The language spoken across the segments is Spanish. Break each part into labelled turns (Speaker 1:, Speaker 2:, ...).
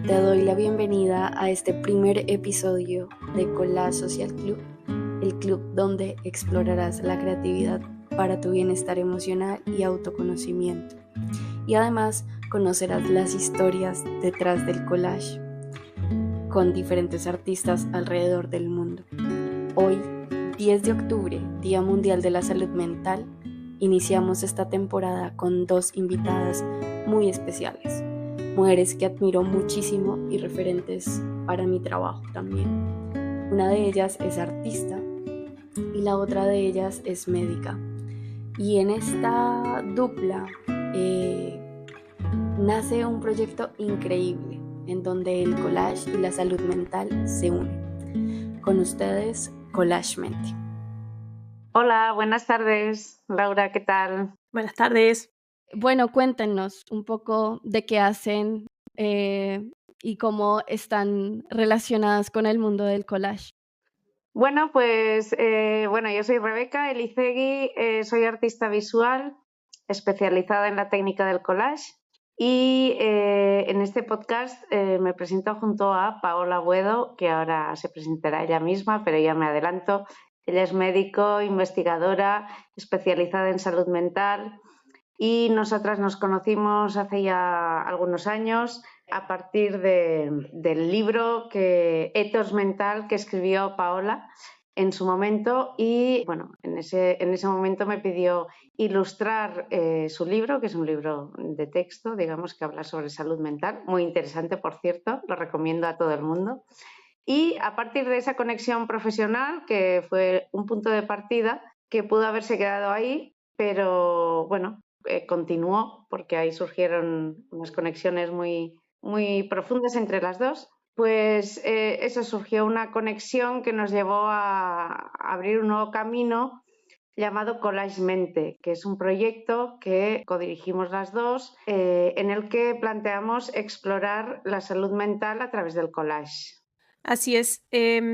Speaker 1: te doy la bienvenida a este primer episodio de Collage Social Club, el club donde explorarás la creatividad para tu bienestar emocional y autoconocimiento. Y además conocerás las historias detrás del collage con diferentes artistas alrededor del mundo. Hoy, 10 de octubre, Día Mundial de la Salud Mental, iniciamos esta temporada con dos invitadas muy especiales, mujeres que admiro muchísimo y referentes para mi trabajo también. Una de ellas es artista y la otra de ellas es médica. Y en esta dupla nace un proyecto increíble en donde el collage y la salud mental se unen. Con ustedes, Collage Mente.
Speaker 2: Hola, buenas tardes, Laura, ¿qué tal?
Speaker 3: Buenas tardes.
Speaker 1: Bueno, cuéntenos un poco de qué hacen y cómo están relacionadas con el mundo del collage.
Speaker 2: Bueno, pues yo soy Rebeca Elizegui, soy artista visual especializada en la técnica del collage y en este podcast me presento junto a Paola Buedo, que ahora se presentará ella misma, pero ya me adelanto. Ella es médico, investigadora, especializada en salud mental y nosotras nos conocimos hace ya algunos años a partir del libro Ethos Mental que escribió Paola en su momento y bueno, en ese momento me pidió ilustrar su libro, que es un libro de texto, digamos, que habla sobre salud mental, muy interesante, por cierto, lo recomiendo a todo el mundo. Y a partir de esa conexión profesional, que fue un punto de partida, que pudo haberse quedado ahí, pero bueno, continuó porque ahí surgieron unas conexiones muy, muy profundas entre las dos. Pues eso, surgió una conexión que nos llevó a abrir un nuevo camino llamado Collage Mente, que es un proyecto que codirigimos las dos, en el que planteamos explorar la salud mental a través del collage.
Speaker 3: Así es.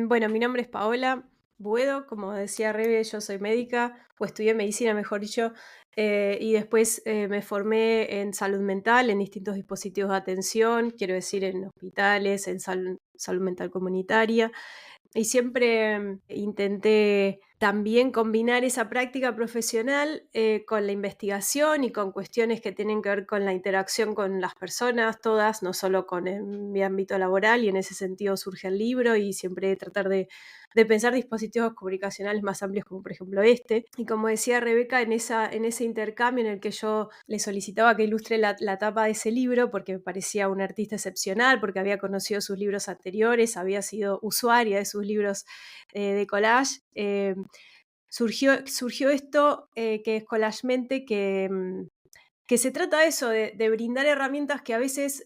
Speaker 3: Bueno, mi nombre es Paola Buedo, como decía Rebe, yo soy médica, o estudié medicina, mejor dicho, y después me formé en salud mental, en distintos dispositivos de atención, quiero decir, en hospitales, en salud mental comunitaria. Y siempre intenté también combinar esa práctica profesional con la investigación y con cuestiones que tienen que ver con la interacción con las personas, todas, no solo con mi ámbito laboral, y en ese sentido surge el libro y siempre tratar de pensar dispositivos comunicacionales más amplios como por ejemplo este. Y como decía Rebeca, en ese intercambio en el que yo le solicitaba que ilustre la tapa de ese libro porque me parecía un artista excepcional, porque había conocido sus libros anteriores, había sido usuaria de sus libros de collage, surgió esto que es Collage Mente, que se trata de eso, de brindar herramientas que a veces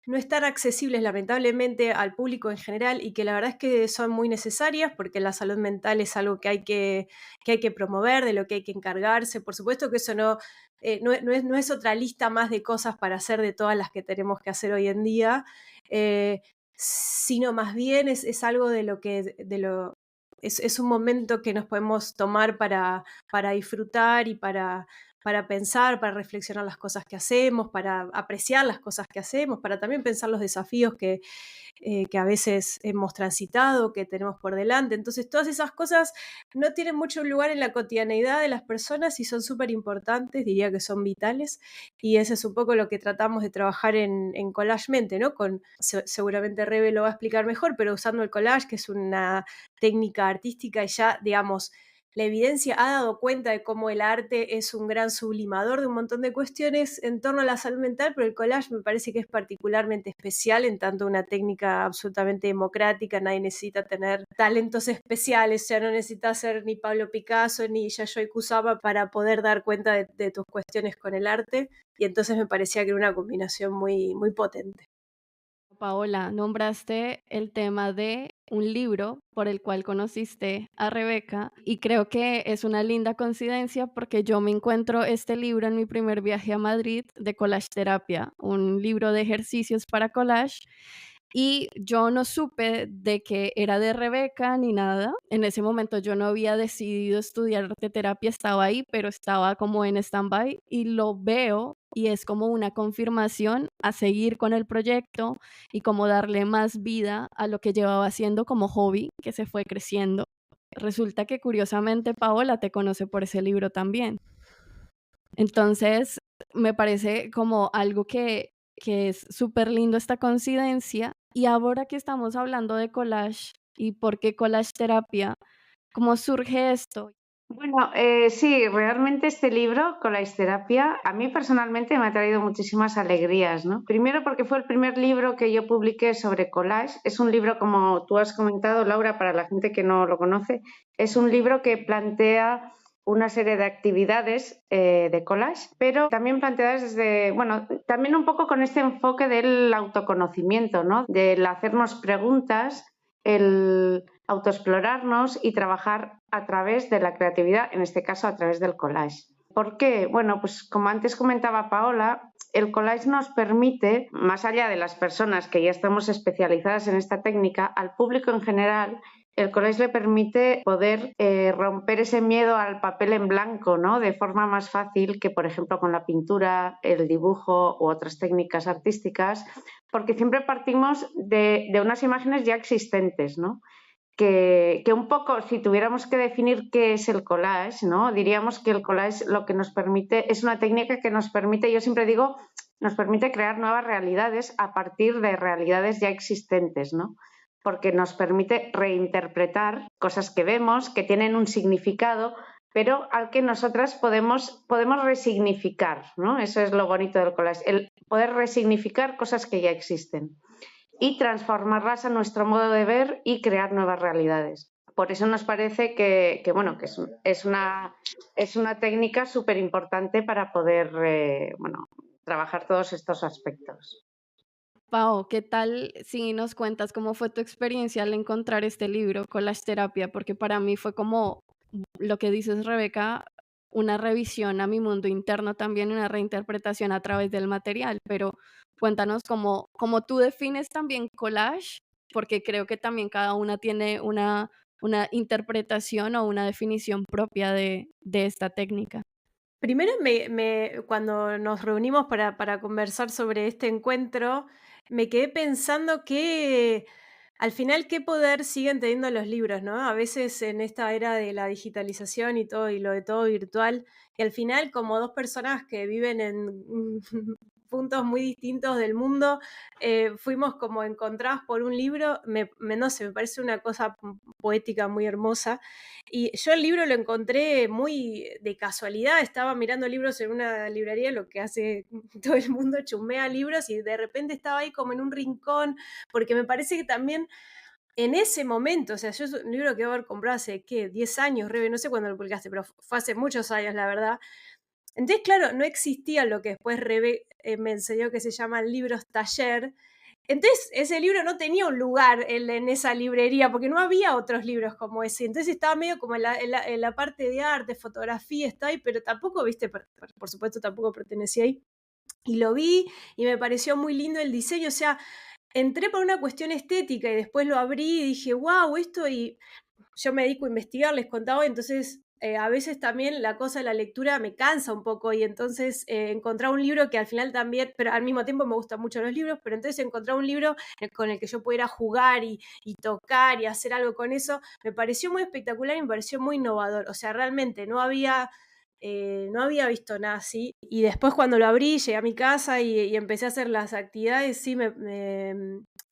Speaker 3: no están accesibles lamentablemente al público en general y que la verdad es que son muy necesarias porque la salud mental es algo que hay que promover, de lo que hay que encargarse. Por supuesto que eso no es otra lista más de cosas para hacer de todas las que tenemos que hacer hoy en día, sino más bien es algo es un momento que nos podemos tomar para disfrutar y para pensar, para reflexionar las cosas que hacemos, para apreciar las cosas que hacemos, para también pensar los desafíos que a veces hemos transitado, que tenemos por delante. Entonces, todas esas cosas no tienen mucho lugar en la cotidianeidad de las personas y son súper importantes, diría que son vitales, y eso es un poco lo que tratamos de trabajar en Collage Mente, ¿no? Seguramente Rebe lo va a explicar mejor, pero usando el collage, que es una técnica artística y ya, digamos, la evidencia ha dado cuenta de cómo el arte es un gran sublimador de un montón de cuestiones en torno a la salud mental, pero el collage me parece que es particularmente especial, en tanto una técnica absolutamente democrática. Nadie necesita tener talentos especiales, ya no necesita ser ni Pablo Picasso ni Yayoi Kusama para poder dar cuenta de tus cuestiones con el arte, y entonces me parecía que era una combinación muy, muy potente.
Speaker 1: Paola, nombraste el tema de un libro por el cual conociste a Rebeca y creo que es una linda coincidencia porque yo me encuentro este libro en mi primer viaje a Madrid de Collage Terapia, un libro de ejercicios para collage y yo no supe de que era de Rebeca ni nada. En ese momento yo no había decidido estudiar arteterapia, estaba ahí, pero estaba como en stand-by y lo veo y es como una confirmación a seguir con el proyecto y como darle más vida a lo que llevaba haciendo como hobby, que se fue creciendo. Resulta que curiosamente Paola te conoce por ese libro también. Entonces, me parece como algo que es súper lindo esta coincidencia. Y ahora que estamos hablando de collage y por qué collage terapia, ¿cómo surge esto?
Speaker 2: Bueno, sí, realmente este libro, Collage Terapia, a mí personalmente me ha traído muchísimas alegrías, ¿no? Primero porque fue el primer libro que yo publiqué sobre collage. Es un libro, como tú has comentado, Laura, para la gente que no lo conoce, es un libro que plantea una serie de actividades de collage, pero también planteadas desde, bueno, también un poco con este enfoque del autoconocimiento, ¿no? Del hacernos preguntas, el autoexplorarnos y trabajar a través de la creatividad, en este caso a través del collage. ¿Por qué? Bueno, pues como antes comentaba Paola, el collage nos permite, más allá de las personas que ya estamos especializadas en esta técnica, al público en general, el collage le permite poder romper ese miedo al papel en blanco, ¿no? De forma más fácil que, por ejemplo, con la pintura, el dibujo u otras técnicas artísticas, porque siempre partimos de unas imágenes ya existentes, ¿no? Que un poco, si tuviéramos que definir qué es el collage, ¿no? Diríamos que el collage lo que nos permite, es una técnica que nos permite, yo siempre digo, nos permite crear nuevas realidades a partir de realidades ya existentes, ¿no? Porque nos permite reinterpretar cosas que vemos, que tienen un significado, pero al que nosotras podemos resignificar, ¿no? Eso es lo bonito del collage, el poder resignificar cosas que ya existen y transformarlas a nuestro modo de ver y crear nuevas realidades. Por eso nos parece que es una técnica súper importante para poder trabajar todos estos aspectos.
Speaker 1: Pau, ¿qué tal si nos cuentas cómo fue tu experiencia al encontrar este libro, Collage Terapia? Porque para mí fue como lo que dices, Rebeca, una revisión a mi mundo interno también, una reinterpretación a través del material, pero cuéntanos cómo tú defines también collage, porque creo que también cada una tiene una interpretación o una definición propia de esta técnica.
Speaker 3: Primero, cuando nos reunimos para conversar sobre este encuentro, me quedé pensando que al final qué poder siguen teniendo los libros, ¿no? A veces en esta era de la digitalización y todo, y lo de todo virtual, y al final como dos personas que viven en puntos muy distintos del mundo, fuimos como encontrados por un libro, no sé, me parece una cosa poética muy hermosa. Y yo el libro lo encontré muy de casualidad, estaba mirando libros en una librería, lo que hace todo el mundo, chusmea libros, y de repente estaba ahí como en un rincón, porque me parece que también en ese momento, o sea, yo es un libro que voy a haber comprado hace, ¿qué? 10 años, Rebe, no sé cuándo lo publicaste, pero fue hace muchos años, la verdad. Entonces, claro, no existía lo que después Rebe me enseñó que se llama libros taller. Entonces, ese libro no tenía un lugar en esa librería, porque no había otros libros como ese. Entonces estaba medio como en la parte de arte, fotografía, está ahí, pero tampoco, viste, por supuesto, tampoco pertenecía ahí. Y lo vi y me pareció muy lindo el diseño, o sea, entré por una cuestión estética y después lo abrí y dije, wow, esto, y yo me dedico a investigar, les contaba, entonces a veces también la cosa de la lectura me cansa un poco y entonces encontrar un libro que al final también, pero al mismo tiempo me gustan mucho los libros, pero entonces encontrar un libro con el que yo pudiera jugar y tocar y hacer algo con eso, me pareció muy espectacular y me pareció muy innovador, o sea, realmente no había visto nada así. Y después cuando lo abrí, llegué a mi casa y empecé a hacer las actividades, sí,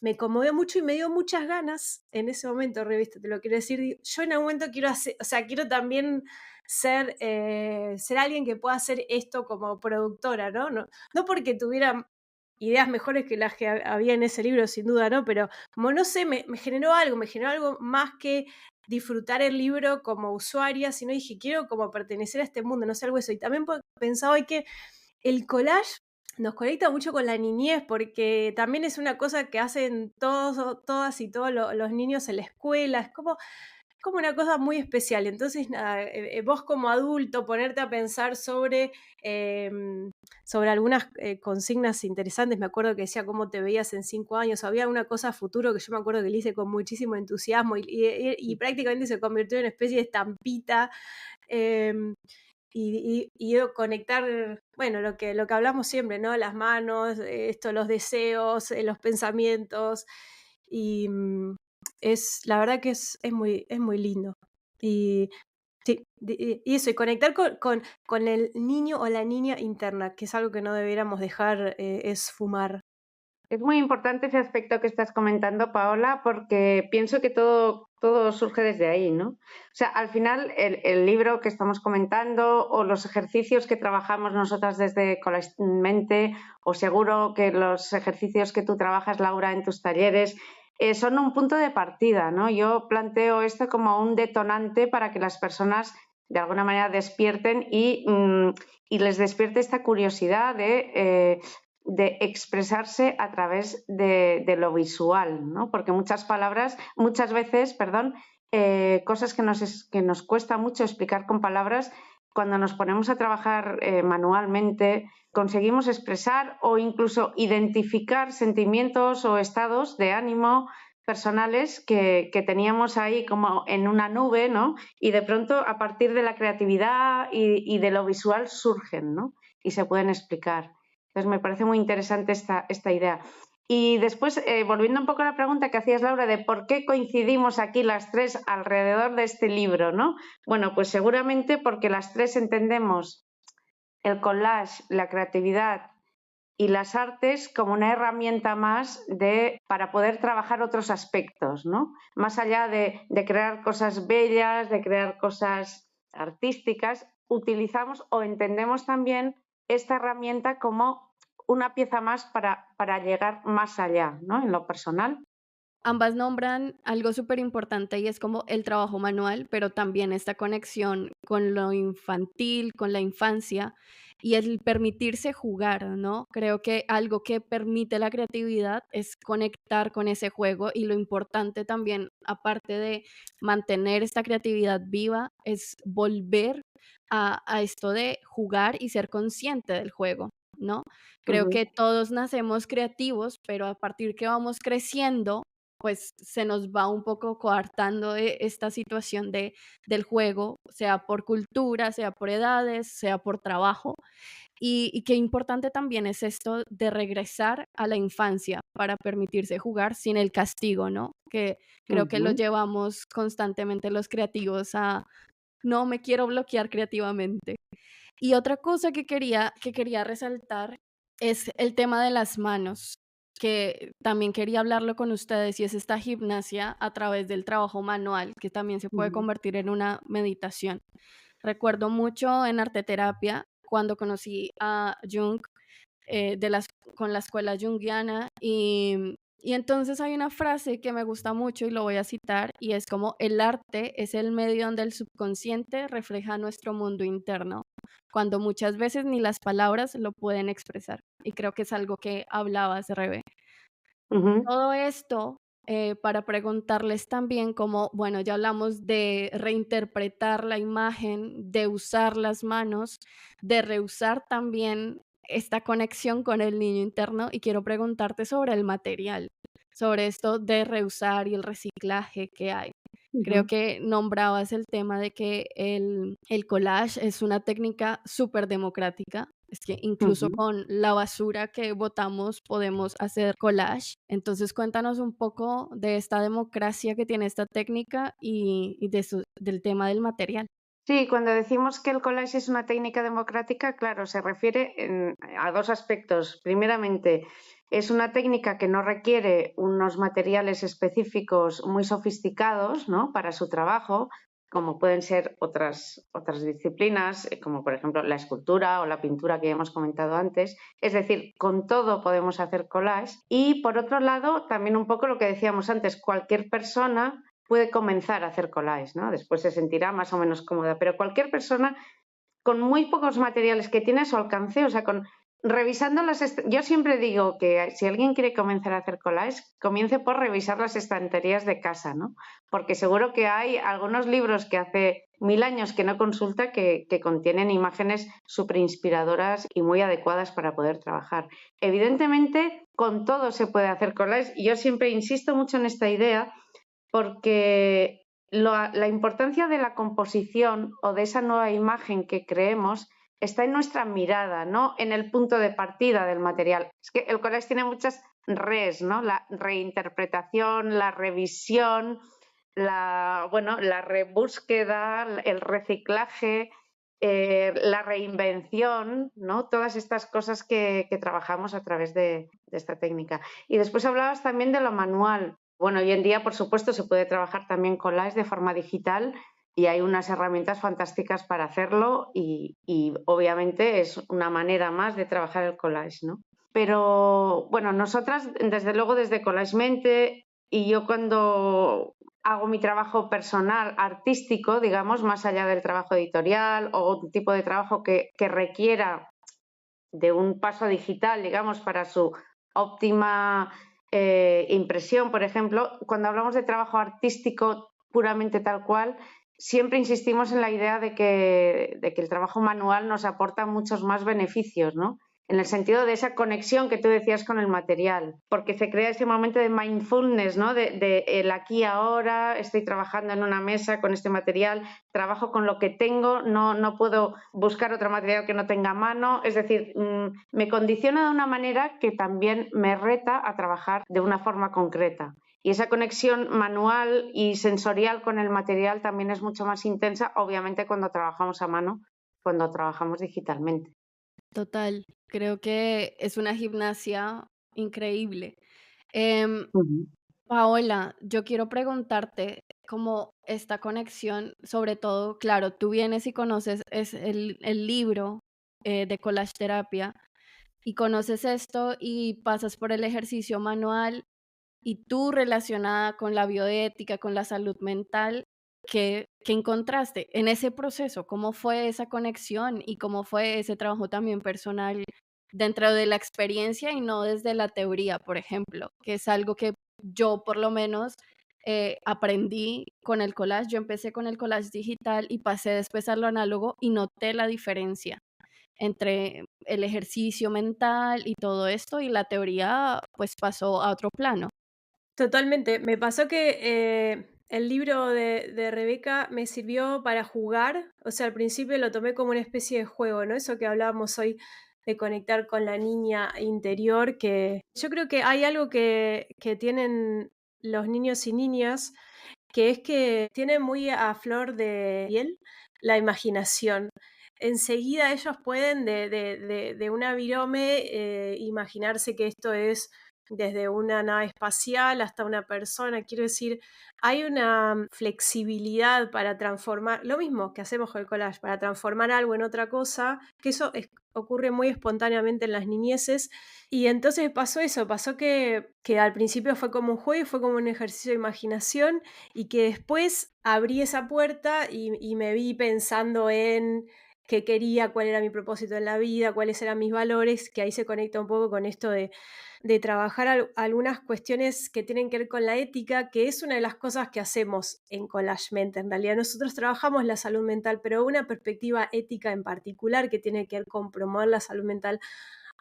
Speaker 3: me conmovió mucho y me dio muchas ganas en ese momento, revista, te lo quiero decir. Yo en algún momento quiero hacer, o sea, quiero también ser alguien que pueda hacer esto como productora, ¿no? No porque tuviera ideas mejores que las que había en ese libro, sin duda, ¿no? Pero como no sé, me generó algo más que disfrutar el libro como usuaria, sino dije, quiero como pertenecer a este mundo, no sé, algo de eso. Y también pensaba hoy que el collage nos conecta mucho con la niñez, porque también es una cosa que hacen todos, todas y todos los niños en la escuela. Es como como una cosa muy especial. Entonces, nada, vos como adulto ponerte a pensar sobre algunas consignas interesantes. Me acuerdo que decía cómo te veías en 5 años. Había una cosa a futuro que yo me acuerdo que le hice con muchísimo entusiasmo y prácticamente se convirtió en una especie de estampita. em, y conectar, bueno, lo que hablamos siempre, ¿no? Las manos, los deseos, los pensamientos. Y la verdad que es muy lindo. Y sí, y eso, y conectar con el niño o la niña interna, que es algo que no debiéramos dejar esfumar.
Speaker 2: Es muy importante ese aspecto que estás comentando, Paola, porque pienso que todo surge desde ahí, ¿no? O sea, al final el libro que estamos comentando o los ejercicios que trabajamos nosotras desde Collage Mente, o seguro que los ejercicios que tú trabajas, Laura, en tus talleres, son un punto de partida, ¿no? Yo planteo esto como un detonante para que las personas de alguna manera despierten y les despierte esta curiosidad de expresarse a través de lo visual, ¿no? Porque muchas veces, cosas que nos cuesta mucho explicar con palabras, cuando nos ponemos a trabajar manualmente, conseguimos expresar o incluso identificar sentimientos o estados de ánimo personales que teníamos ahí como en una nube, ¿no? Y de pronto, a partir de la creatividad y de lo visual, surgen, ¿no? Y se pueden explicar. Entonces, me parece muy interesante esta idea. Y después, volviendo un poco a la pregunta que hacías, Laura, de por qué coincidimos aquí las tres alrededor de este libro, ¿no? Bueno, pues seguramente porque las tres entendemos el collage, la creatividad y las artes como una herramienta más para poder trabajar otros aspectos, ¿no? Más allá de crear cosas bellas, de crear cosas artísticas, utilizamos o entendemos también esta herramienta como una pieza más para llegar más allá, ¿no? En lo personal.
Speaker 1: Ambas nombran algo súper importante y es como el trabajo manual, pero también esta conexión con lo infantil, con la infancia y el permitirse jugar, ¿no? Creo que algo que permite la creatividad es conectar con ese juego y lo importante también, aparte de mantener esta creatividad viva, es volver a esto de jugar y ser consciente del juego, ¿no? Creo
Speaker 2: Uh-huh.
Speaker 1: que todos nacemos creativos, pero a partir que vamos creciendo, pues se nos va un poco coartando esta situación del juego, sea por cultura, sea por edades, sea por trabajo. Y qué importante también es esto de regresar a la infancia para permitirse jugar sin el castigo, ¿no? Que creo que lo
Speaker 2: Uh-huh.
Speaker 1: llevamos constantemente los creativos a, no me quiero bloquear creativamente. Y otra cosa que quería resaltar es el tema de las manos, que también quería hablarlo con ustedes, y es esta gimnasia a través del trabajo manual, que también se puede
Speaker 2: Uh-huh.
Speaker 1: convertir en una meditación. Recuerdo mucho en arteterapia cuando conocí a Jung, con la escuela junguiana, y entonces hay una frase que me gusta mucho y lo voy a citar, y es como: el arte es el medio donde el subconsciente refleja nuestro mundo interno, cuando muchas veces ni las palabras lo pueden expresar. Y creo que es algo que hablabas, Rebe.
Speaker 2: Uh-huh.
Speaker 1: Todo esto para preguntarles también como, bueno, ya hablamos de reinterpretar la imagen, de usar las manos, de reusar también esta conexión con el niño interno, y quiero preguntarte sobre el material, sobre esto de reusar y el reciclaje que hay. Creo
Speaker 2: Uh-huh.
Speaker 1: que nombrabas el tema de que el collage es una técnica súper democrática. Es que incluso
Speaker 2: Uh-huh.
Speaker 1: con la basura que botamos podemos hacer collage. Entonces cuéntanos un poco de esta democracia que tiene esta técnica y del tema del material.
Speaker 2: Sí, cuando decimos que el collage es una técnica democrática, claro, se refiere a dos aspectos. Primeramente, es una técnica que no requiere unos materiales específicos muy sofisticados, ¿no?, para su trabajo, como pueden ser otras disciplinas, como por ejemplo la escultura o la pintura que hemos comentado antes. Es decir, con todo podemos hacer collage. Y por otro lado, también un poco lo que decíamos antes, cualquier persona puede comenzar a hacer collage, ¿no? Después se sentirá más o menos cómoda, pero cualquier persona con muy pocos materiales que tiene a su alcance, o sea, con Revisando yo siempre digo que si alguien quiere comenzar a hacer collage, comience por revisar las estanterías de casa, ¿no? Porque seguro que hay algunos libros que hace 1000 años que no consulta que contienen imágenes súper inspiradoras y muy adecuadas para poder trabajar. Evidentemente, con todo se puede hacer collage y yo siempre insisto mucho en esta idea porque la importancia de la composición o de esa nueva imagen que creemos está en nuestra mirada, no en el punto de partida del material. Es que el collage tiene muchas res, ¿no? La reinterpretación, la revisión, la rebúsqueda, el reciclaje, la reinvención, ¿no? Todas estas cosas que trabajamos a través de esta técnica. Y después hablabas también de lo manual. Bueno, hoy en día, por supuesto, se puede trabajar también collage de forma digital y hay unas herramientas fantásticas para hacerlo y obviamente es una manera más de trabajar el collage, ¿no? Pero bueno, nosotras, desde luego, desde Collage Mente, y yo cuando hago mi trabajo personal, artístico, digamos, más allá del trabajo editorial o un tipo de trabajo que requiera de un paso digital, digamos, para su óptima impresión, por ejemplo, cuando hablamos de trabajo artístico puramente tal cual, siempre insistimos en la idea de que el trabajo manual nos aporta muchos más beneficios, ¿no? En el sentido de esa conexión que tú decías con el material, porque se crea ese momento de mindfulness, ¿no? De el aquí ahora, estoy trabajando en una mesa con este material, trabajo con lo que tengo, no puedo buscar otro material que no tenga a mano, es decir, me condiciona de una manera que también me reta a trabajar de una forma concreta. Y esa conexión manual y sensorial con el material también es mucho más intensa, obviamente, cuando trabajamos a mano, cuando trabajamos digitalmente.
Speaker 1: Total, creo que es una gimnasia increíble. Paola, yo quiero preguntarte cómo esta conexión, sobre todo, claro, tú vienes y conoces el libro de Collage Terapia y conoces esto y pasas por el ejercicio manual y tú relacionada con la bioética, con la salud mental, ¿qué encontraste en ese proceso? ¿Cómo fue esa conexión y cómo fue ese trabajo también personal dentro de la experiencia y no desde la teoría, por ejemplo? Que es algo que yo por lo menos aprendí con el collage. Yo empecé con el collage digital y pasé después a lo análogo y noté la diferencia entre el ejercicio mental y todo esto y la teoría pues pasó a otro plano.
Speaker 3: Totalmente. Me pasó que el libro de Rebeca me sirvió para jugar. O sea, al principio lo tomé como una especie de juego, ¿no? Eso que hablábamos hoy de conectar con la niña interior, que yo creo que hay algo que tienen los niños y niñas, que es que tienen muy a flor de piel la imaginación. Enseguida ellos pueden de una virome imaginarse que esto es desde una nave espacial hasta una persona. Quiero decir, hay una flexibilidad para transformar, lo mismo que hacemos con el collage, para transformar algo en otra cosa, que eso ocurre muy espontáneamente en las niñeces. Y entonces pasó eso, pasó que al principio fue como un juego, fue como un ejercicio de imaginación, y que después abrí esa puerta y me vi pensando en qué quería, cuál era mi propósito en la vida, cuáles eran mis valores, que ahí se conecta un poco con esto de trabajar algunas cuestiones que tienen que ver con la ética, que es una de las cosas que hacemos en Collage Mente. En realidad nosotros trabajamos la salud mental, pero una perspectiva ética en particular que tiene que ver con promover la salud mental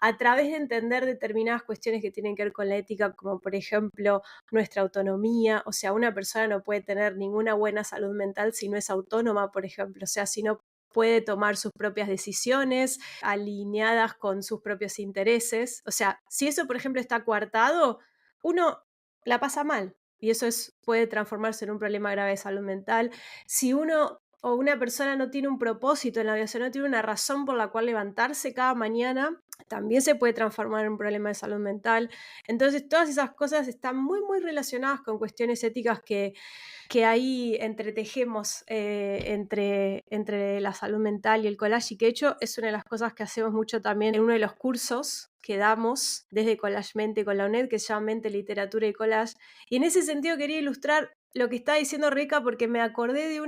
Speaker 3: a través de entender determinadas cuestiones que tienen que ver con la ética, como por ejemplo nuestra autonomía. O sea, una persona no puede tener ninguna buena salud mental si no es autónoma, por ejemplo, o sea, si no puede tomar sus propias decisiones alineadas con sus propios intereses. O sea, si eso, por ejemplo, está coartado, uno la pasa mal y eso puede transformarse en un problema grave de salud mental. Si uno o una persona no tiene un propósito en la vida, o sea, no tiene una razón por la cual levantarse cada mañana, también se puede transformar en un problema de salud mental. Entonces, todas esas cosas están muy, muy relacionadas con cuestiones éticas que ahí entretejemos entre la salud mental y el collage, y que de hecho es una de las cosas que hacemos mucho también en uno de los cursos que damos desde Collage Mente con la UNED, que se llama Mente, Literatura y Collage. Y en ese sentido quería ilustrar lo que está diciendo Rebeca, porque me acordé de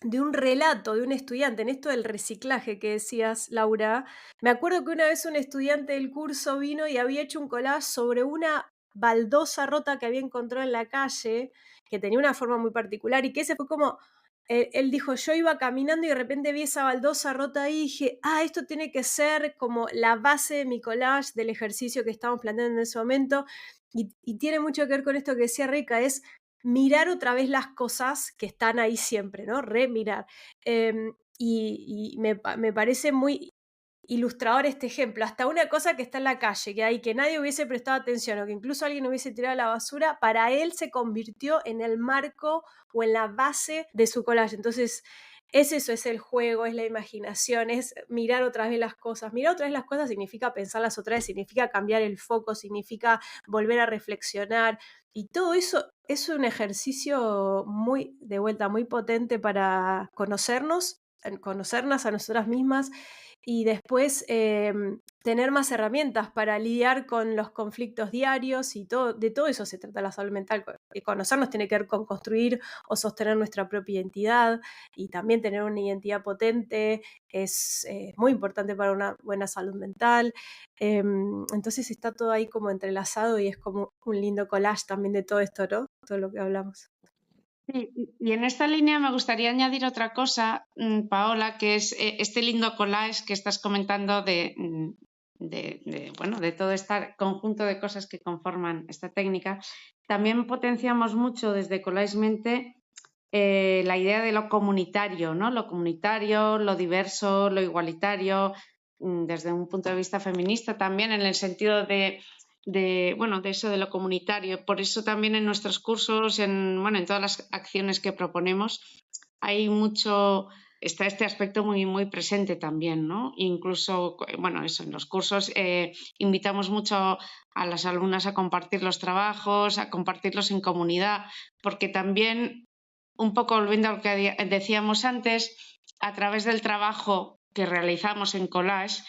Speaker 3: de un relato de un estudiante, en esto del reciclaje que decías, Laura. Me acuerdo que una vez un estudiante del curso vino y había hecho un collage sobre una baldosa rota que había encontrado en la calle, que tenía una forma muy particular, y que ese fue como, él dijo, yo iba caminando y de repente vi esa baldosa rota ahí y dije, esto tiene que ser como la base de mi collage, del ejercicio que estábamos planteando en ese momento, y tiene mucho que ver con esto que decía Reca, es mirar otra vez las cosas que están ahí siempre, ¿no? Remirar. Me parece muy ilustrador este ejemplo. Hasta una cosa que está en la calle, que nadie hubiese prestado atención o que incluso alguien hubiese tirado a la basura, para él se convirtió en el marco o en la base de su collage. Entonces, es eso, es el juego, es la imaginación, es mirar otra vez las cosas. Mirar otra vez las cosas significa pensarlas otra vez, significa cambiar el foco, significa volver a reflexionar. Y todo eso es un ejercicio muy, de vuelta, muy potente para conocernos a nosotras mismas y después tener más herramientas para lidiar con los conflictos diarios y de todo eso se trata la salud mental. Conocernos tiene que ver con construir o sostener nuestra propia identidad y también tener una identidad potente es muy importante para una buena salud mental. Entonces está todo ahí como entrelazado y es como un lindo collage también de todo esto, ¿no? Todo lo que hablamos.
Speaker 2: Sí, y en esta línea me gustaría añadir otra cosa, Paola, que es este lindo collage que estás comentando bueno, de todo este conjunto de cosas que conforman esta técnica. También potenciamos mucho desde Collage Mente la idea de lo comunitario, ¿no? Lo comunitario, lo diverso, lo igualitario, desde un punto de vista feminista también, en el sentido de eso de lo comunitario. Por eso también en nuestros cursos, en todas las acciones que proponemos, está este aspecto muy, muy presente también, ¿no? Incluso, eso, en los cursos invitamos mucho a las alumnas a compartir los trabajos, a compartirlos en comunidad, porque también, un poco volviendo a lo que decíamos antes, a través del trabajo que realizamos en collage,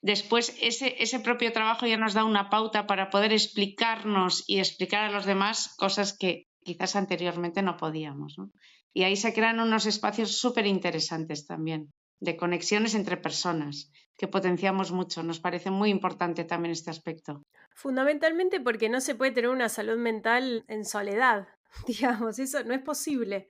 Speaker 2: después ese propio trabajo ya nos da una pauta para poder explicarnos y explicar a los demás cosas que quizás anteriormente no podíamos, ¿no? Y ahí se crean unos espacios súper interesantes también, de conexiones entre personas, que potenciamos mucho. Nos parece muy importante también este aspecto.
Speaker 3: Fundamentalmente porque no se puede tener una salud mental en soledad, digamos, eso no es posible.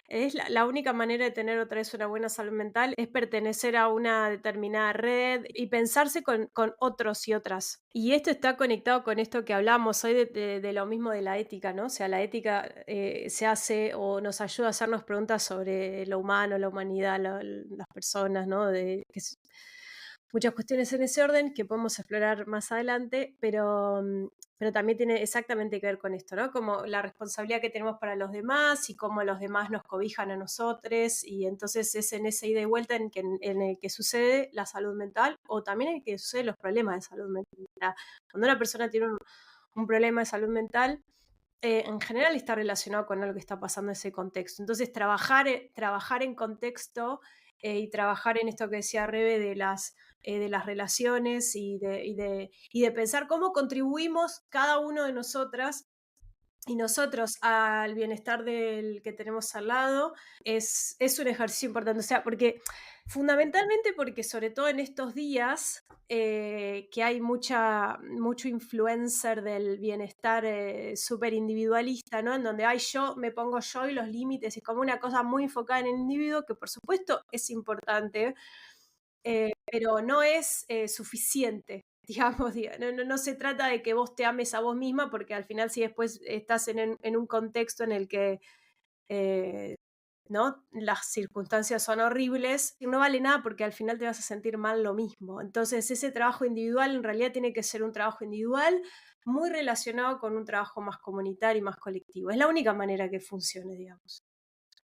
Speaker 3: Es la única manera de tener otra vez una buena salud mental es pertenecer a una determinada red y pensarse con otros y otras. Y esto está conectado con esto que hablamos hoy de lo mismo de la ética, ¿no? O sea, la ética se hace o nos ayuda a hacernos preguntas sobre lo humano, la humanidad, las personas, ¿no? Muchas cuestiones en ese orden que podemos explorar más adelante, pero también tiene exactamente que ver con esto, ¿no? Como la responsabilidad que tenemos para los demás y cómo los demás nos cobijan a nosotros, y entonces es en esa ida y vuelta en el que sucede la salud mental o también en el que suceden los problemas de salud mental. Cuando una persona tiene un problema de salud mental, en general está relacionado con algo que está pasando en ese contexto. Entonces, trabajar en contexto y trabajar en esto que decía Rebe de las relaciones y de pensar cómo contribuimos cada uno de nosotras y nosotros al bienestar del que tenemos al lado, es un ejercicio importante. O sea, fundamentalmente porque sobre todo en estos días que hay mucho influencer del bienestar súper individualista, ¿no? En donde me pongo yo y los límites, es como una cosa muy enfocada en el individuo, que por supuesto es importante, pero no es suficiente. Digamos, no se trata de que vos te ames a vos misma, porque al final si después estás en un contexto en el que ¿no? Las circunstancias son horribles, no vale nada porque al final te vas a sentir mal lo mismo. Entonces ese trabajo individual en realidad tiene que ser un trabajo individual muy relacionado con un trabajo más comunitario y más colectivo. Es la única manera que funcione, digamos.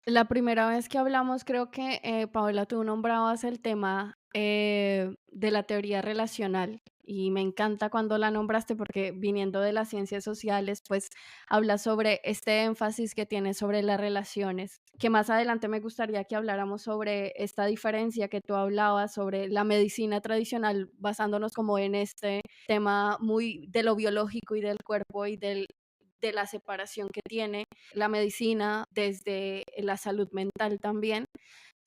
Speaker 1: La primera vez que hablamos, creo que, Paola, tú nombrabas el tema de la teoría relacional y me encanta cuando la nombraste porque viniendo de las ciencias sociales, pues habla sobre este énfasis que tiene sobre las relaciones, que más adelante me gustaría que habláramos sobre esta diferencia que tú hablabas sobre la medicina tradicional, basándonos como en este tema muy de lo biológico y del cuerpo y del de la separación que tiene la medicina desde la salud mental también.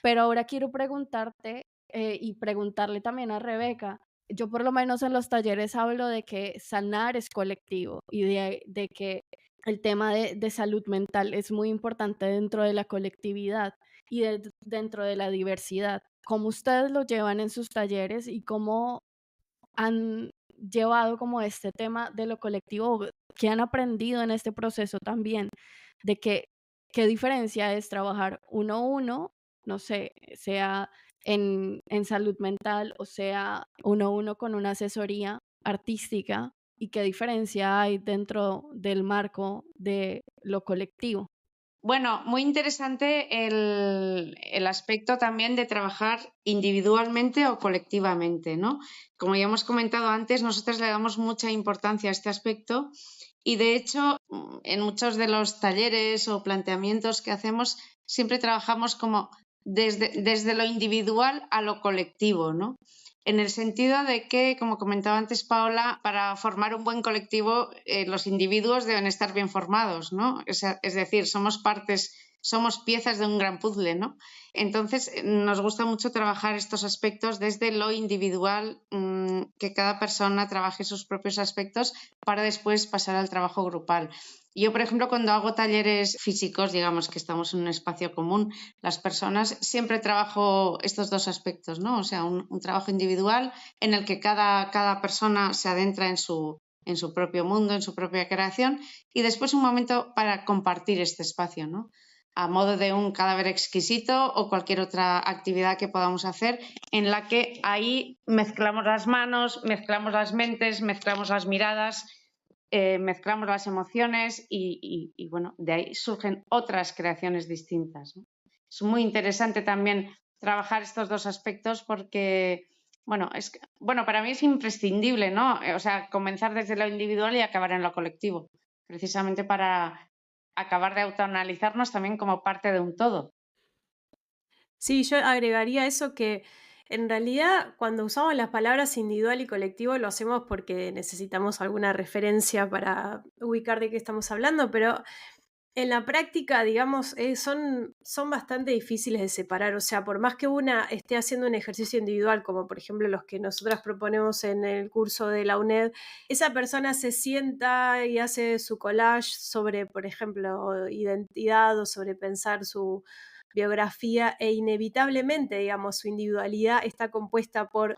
Speaker 1: Pero ahora quiero preguntarte y preguntarle también a Rebeca. Yo por lo menos en los talleres hablo de que sanar es colectivo y de que el tema de salud mental es muy importante dentro de la colectividad y dentro de la diversidad. ¿Cómo ustedes lo llevan en sus talleres y cómo han llevado como este tema de lo colectivo, que han aprendido en este proceso también, de que qué diferencia es trabajar uno a uno, no sé, sea en salud mental o sea uno a uno con una asesoría artística y qué diferencia hay dentro del marco de lo colectivo?
Speaker 2: Bueno, muy interesante el aspecto también de trabajar individualmente o colectivamente, ¿no? Como ya hemos comentado antes, nosotros le damos mucha importancia a este aspecto y de hecho en muchos de los talleres o planteamientos que hacemos siempre trabajamos como desde lo individual a lo colectivo, ¿no? En el sentido de que, como comentaba antes Paola, para formar un buen colectivo los individuos deben estar bien formados, ¿no? Es decir, somos piezas de un gran puzzle, ¿no? Entonces, nos gusta mucho trabajar estos aspectos desde lo individual, que cada persona trabaje sus propios aspectos para después pasar al trabajo grupal. Yo, por ejemplo, cuando hago talleres físicos, digamos que estamos en un espacio común, las personas, siempre trabajo estos dos aspectos, ¿no? O sea, un trabajo individual en el que cada persona se adentra en su propio mundo, en su propia creación, y después un momento para compartir este espacio, ¿no? A modo de un cadáver exquisito o cualquier otra actividad que podamos hacer en la que ahí mezclamos las manos, mezclamos las mentes, mezclamos las miradas, mezclamos las emociones y bueno, de ahí surgen otras creaciones distintas, ¿no? Es muy interesante también trabajar estos dos aspectos porque, bueno, para mí es imprescindible, ¿no? O sea, comenzar desde lo individual y acabar en lo colectivo, precisamente para acabar de autoanalizarnos también como parte de un todo.
Speaker 3: Sí, yo agregaría eso que en realidad cuando usamos las palabras individual y colectivo lo hacemos porque necesitamos alguna referencia para ubicar de qué estamos hablando, pero en la práctica, digamos, son bastante difíciles de separar. O sea, por más que una esté haciendo un ejercicio individual, como por ejemplo los que nosotras proponemos en el curso de la UNED, esa persona se sienta y hace su collage sobre, por ejemplo, identidad o sobre pensar su biografía e inevitablemente, digamos, su individualidad está compuesta por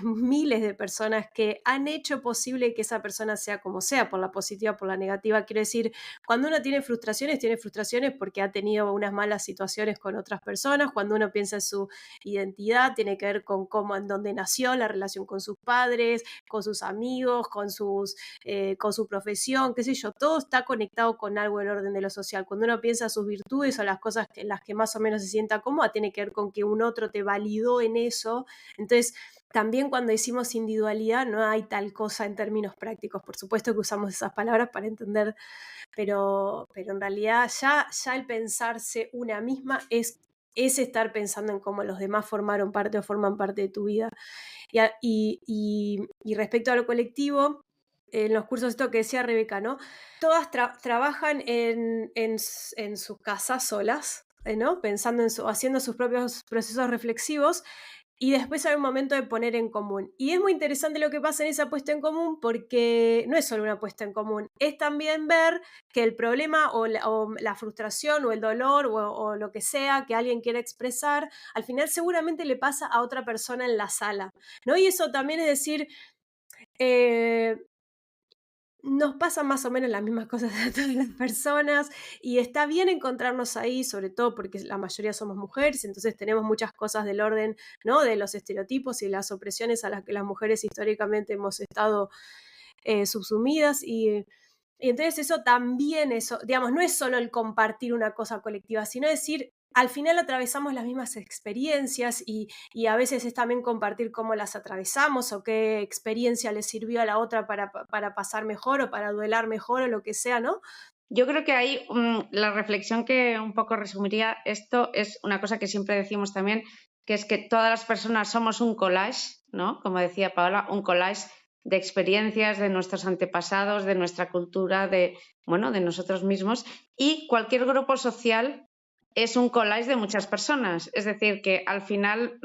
Speaker 3: miles de personas que han hecho posible que esa persona sea como sea, por la positiva, por la negativa. Quiero decir, cuando uno tiene frustraciones porque ha tenido unas malas situaciones con otras personas. Cuando uno piensa en su identidad, tiene que ver con cómo, en dónde nació, la relación con sus padres, con sus amigos, con su profesión, qué sé yo. Todo está conectado con algo en orden de lo social. Cuando uno piensa en sus virtudes o las cosas en las que más o menos se sienta cómoda, tiene que ver con que un otro te validó en eso. Entonces, también cuando decimos individualidad no hay tal cosa en términos prácticos. Por supuesto que usamos esas palabras para entender, pero en realidad ya el pensarse una misma es estar pensando en cómo los demás formaron parte o forman parte de tu vida. Y respecto a lo colectivo, en los cursos, esto que decía Rebeca, ¿no? Todas trabajan en sus casas solas, ¿no? Pensando haciendo sus propios procesos reflexivos. Y después hay un momento de poner en común. Y es muy interesante lo que pasa en esa puesta en común porque no es solo una puesta en común, es también ver que el problema o la frustración o el dolor o lo que sea que alguien quiera expresar, al final seguramente le pasa a otra persona en la sala, ¿no? Y eso también es decir, nos pasan más o menos las mismas cosas a todas las personas y está bien encontrarnos ahí, sobre todo porque la mayoría somos mujeres, entonces tenemos muchas cosas del orden, ¿no? De los estereotipos y las opresiones a las que las mujeres históricamente hemos estado subsumidas y entonces eso también, digamos, no es solo el compartir una cosa colectiva, sino decir, al final atravesamos las mismas experiencias y a veces es también compartir cómo las atravesamos o qué experiencia le sirvió a la otra para pasar mejor o para duelar mejor o lo que sea, ¿no?
Speaker 2: Yo creo que ahí la reflexión que un poco resumiría esto es una cosa que siempre decimos también, que es que todas las personas somos un collage, ¿no? Como decía Paola, un collage de experiencias, de nuestros antepasados, de nuestra cultura, de nosotros mismos, y cualquier grupo social es un collage de muchas personas. Es decir, que al final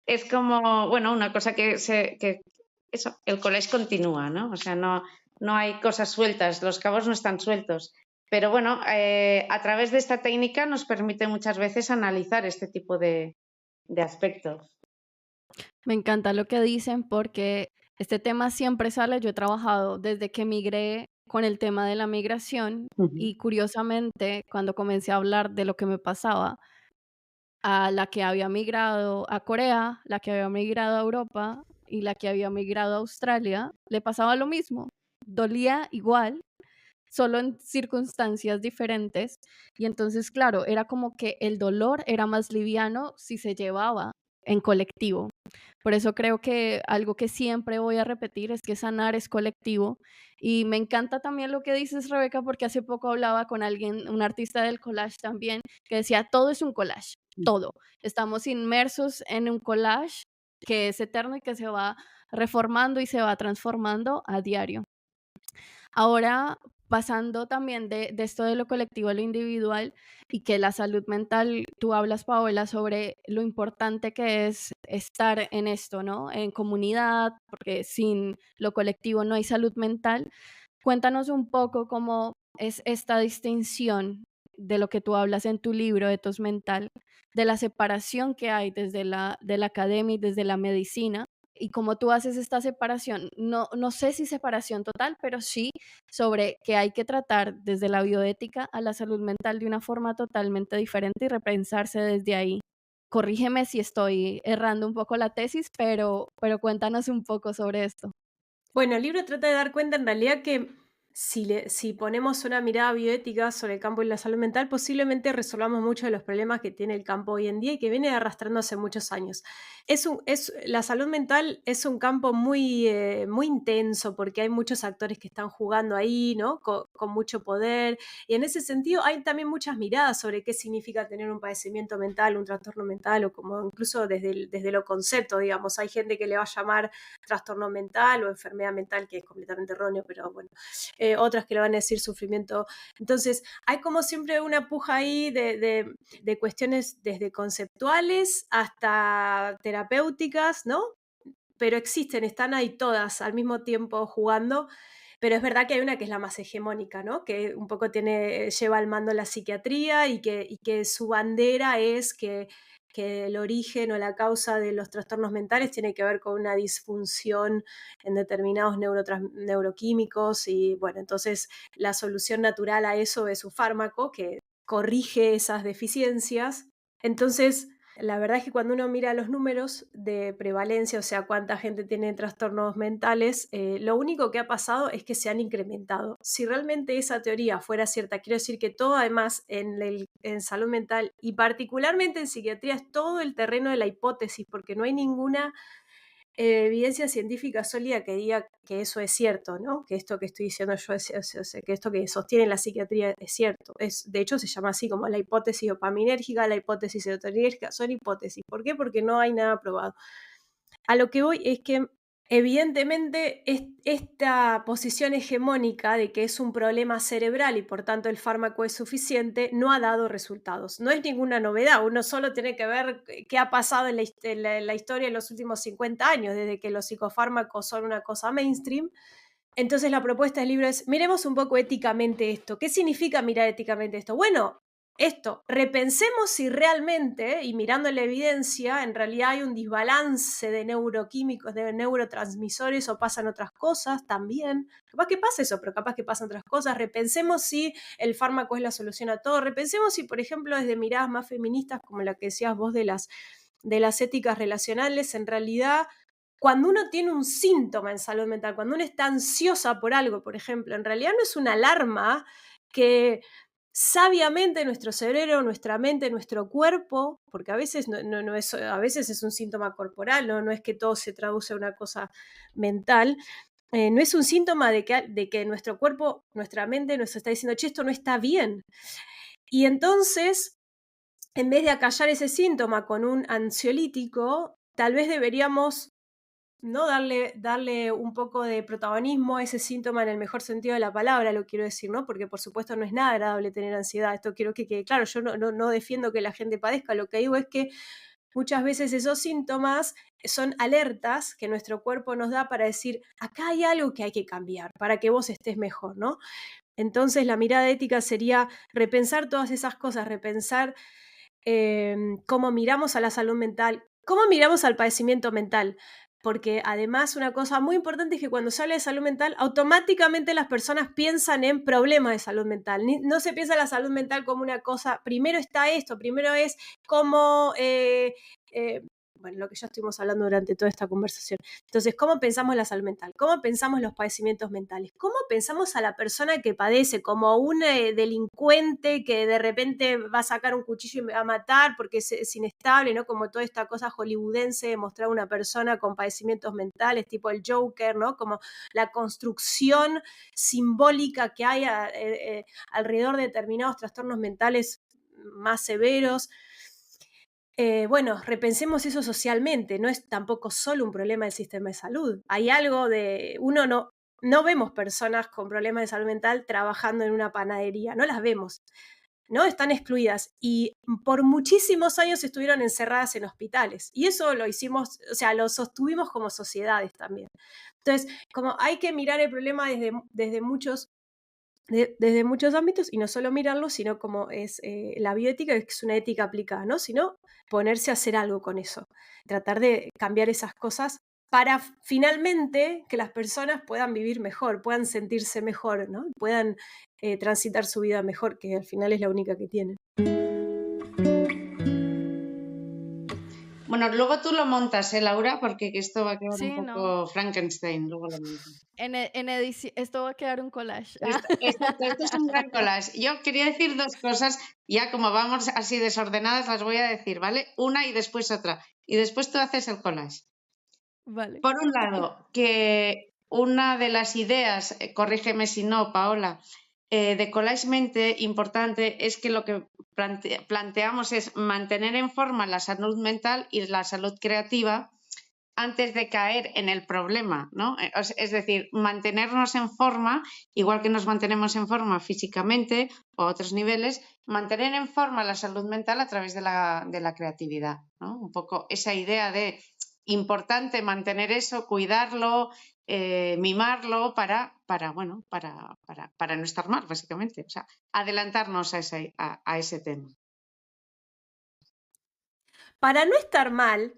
Speaker 2: es como, una cosa eso, el collage continúa, ¿no? O sea, no hay cosas sueltas, los cabos no están sueltos. Pero bueno, a través de esta técnica nos permite muchas veces analizar este tipo de aspectos.
Speaker 1: Me encanta lo que dicen porque este tema siempre sale. Yo he trabajado desde que migré con el tema de la migración y curiosamente cuando comencé a hablar de lo que me pasaba, a la que había migrado a Corea, la que había migrado a Europa y la que había migrado a Australia, le pasaba lo mismo. Dolía igual, solo en circunstancias diferentes. Y entonces, claro, era como que el dolor era más liviano si se llevaba en colectivo. Por eso creo que algo que siempre voy a repetir es que sanar es colectivo. Y me encanta también lo que dices, Rebeca, porque hace poco hablaba con alguien, un artista del collage también, que decía, todo es un collage, todo. Estamos inmersos en un collage que es eterno y que se va reformando y se va transformando a diario. Ahora, pasando también de esto de lo colectivo a lo individual y que la salud mental, tú hablas, Paola, sobre lo importante que es estar en esto, ¿no? En comunidad, porque sin lo colectivo no hay salud mental. Cuéntanos un poco cómo es esta distinción de lo que tú hablas en tu libro, Ethos Mental, de la separación que hay desde de la academia y desde la medicina, y cómo tú haces esta separación. No sé si separación total, pero sí sobre que hay que tratar desde la bioética a la salud mental de una forma totalmente diferente y repensarse desde ahí. Corrígeme si estoy errando un poco la tesis, pero cuéntanos un poco sobre esto.
Speaker 3: Bueno, el libro trata de dar cuenta en realidad que si ponemos una mirada bioética sobre el campo y la salud mental, posiblemente resolvamos muchos de los problemas que tiene el campo hoy en día y que viene arrastrando hace muchos años. La salud mental es un campo muy intenso porque hay muchos actores que están jugando ahí, ¿no? Con mucho poder. Y en ese sentido hay también muchas miradas sobre qué significa tener un padecimiento mental, un trastorno mental, o como incluso desde lo concepto, digamos. Hay gente que le va a llamar trastorno mental o enfermedad mental, que es completamente erróneo, pero bueno, otras que le van a decir sufrimiento. Entonces, hay como siempre una puja ahí de cuestiones desde conceptuales hasta terapéuticas, ¿no? Pero existen, están ahí todas al mismo tiempo jugando. Pero es verdad que hay una que es la más hegemónica, ¿no? Que un poco lleva al mando la psiquiatría y que su bandera es que el origen o la causa de los trastornos mentales tiene que ver con una disfunción en determinados neuroquímicos y bueno, entonces la solución natural a eso es un fármaco que corrige esas deficiencias. Entonces, la verdad es que cuando uno mira los números de prevalencia, o sea, cuánta gente tiene trastornos mentales, lo único que ha pasado es que se han incrementado. Si realmente esa teoría fuera cierta, quiero decir que todo además en salud mental y particularmente en psiquiatría es todo el terreno de la hipótesis, porque no hay ninguna evidencia científica sólida que diga que eso es cierto, ¿no? Que esto que estoy diciendo yo que esto que sostiene la psiquiatría es cierto. De hecho, se llama así como la hipótesis dopaminérgica, la hipótesis serotoninérgica, son hipótesis. ¿Por qué? Porque no hay nada probado. A lo que voy es que evidentemente esta posición hegemónica de que es un problema cerebral y por tanto el fármaco es suficiente no ha dado resultados. No es ninguna novedad, uno solo tiene que ver qué ha pasado en la historia en los últimos 50 años, desde que los psicofármacos son una cosa mainstream. Entonces la propuesta del libro es, miremos un poco éticamente esto. ¿Qué significa mirar éticamente esto? Bueno, repensemos si realmente, y mirando la evidencia, en realidad hay un desbalance de neuroquímicos, de neurotransmisores o pasan otras cosas también. Capaz que pasa eso, pero capaz que pasan otras cosas. Repensemos si el fármaco es la solución a todo. Repensemos si, por ejemplo, desde miradas más feministas, como la que decías vos de las éticas relacionales, en realidad cuando uno tiene un síntoma en salud mental, cuando uno está ansiosa por algo, por ejemplo, en realidad no es una alarma que sabiamente nuestro cerebro, nuestra mente, nuestro cuerpo, porque a veces, a veces es un síntoma corporal, no es que todo se traduce a una cosa mental, no es un síntoma de que nuestro cuerpo, nuestra mente nos está diciendo, che, esto no está bien. Y entonces, en vez de acallar ese síntoma con un ansiolítico, tal vez deberíamos ¿no? Darle un poco de protagonismo a ese síntoma en el mejor sentido de la palabra, lo quiero decir, ¿no? Porque por supuesto no es nada agradable tener ansiedad. Esto quiero que quede claro. Yo no defiendo que la gente padezca, lo que digo es que muchas veces esos síntomas son alertas que nuestro cuerpo nos da para decir, acá hay algo que hay que cambiar para que vos estés mejor, ¿no? Entonces la mirada ética sería repensar todas esas cosas, repensar cómo miramos a la salud mental, cómo miramos al padecimiento mental. Porque además una cosa muy importante es que cuando se habla de salud mental, automáticamente las personas piensan en problemas de salud mental. No se piensa en la salud mental como una cosa, primero está esto, primero es cómo, bueno, lo que ya estuvimos hablando durante toda esta conversación. Entonces, ¿cómo pensamos la salud mental? ¿Cómo pensamos los padecimientos mentales? ¿Cómo pensamos a la persona que padece como un delincuente que de repente va a sacar un cuchillo y me va a matar porque es inestable, ¿no? Como toda esta cosa hollywoodense de mostrar a una persona con padecimientos mentales, tipo el Joker, ¿no? Como la construcción simbólica que hay alrededor de determinados trastornos mentales más severos. Bueno, repensemos eso socialmente, no es tampoco solo un problema del sistema de salud. Hay algo de, uno no vemos personas con problemas de salud mental trabajando en una panadería, no las vemos, ¿no? Están excluidas y por muchísimos años estuvieron encerradas en hospitales y eso lo hicimos, o sea, lo sostuvimos como sociedades también. Entonces, como hay que mirar el problema desde muchos ámbitos y no solo mirarlo, sino como es la bioética, que es una ética aplicada, ¿no? Sino ponerse a hacer algo con eso, tratar de cambiar esas cosas para finalmente que las personas puedan vivir mejor, puedan sentirse mejor, ¿no? Puedan transitar su vida mejor, que al final es la única que tienen.
Speaker 2: Bueno, luego tú lo montas, Laura, porque esto va a quedar
Speaker 1: Sí,
Speaker 2: un poco
Speaker 1: no.
Speaker 2: Frankenstein, luego lo montas.
Speaker 1: En edición, esto va a quedar un collage.
Speaker 2: Exacto, esto es un gran collage. Yo quería decir dos cosas, ya como vamos así desordenadas, las voy a decir, ¿vale? Una y después otra. Y después tú haces el collage.
Speaker 1: Vale.
Speaker 2: Por un lado, que una de las ideas, corrígeme si no, Paola, de Collage Mente importante es que lo que planteamos es mantener en forma la salud mental y la salud creativa antes de caer en el problema, ¿no? Es decir, mantenernos en forma, igual que nos mantenemos en forma físicamente o a otros niveles, mantener en forma la salud mental a través de la creatividad, ¿no? Un poco esa idea de importante mantener eso, cuidarlo, mimarlo para no estar mal, básicamente. O sea, adelantarnos a ese tema.
Speaker 3: Para no estar mal,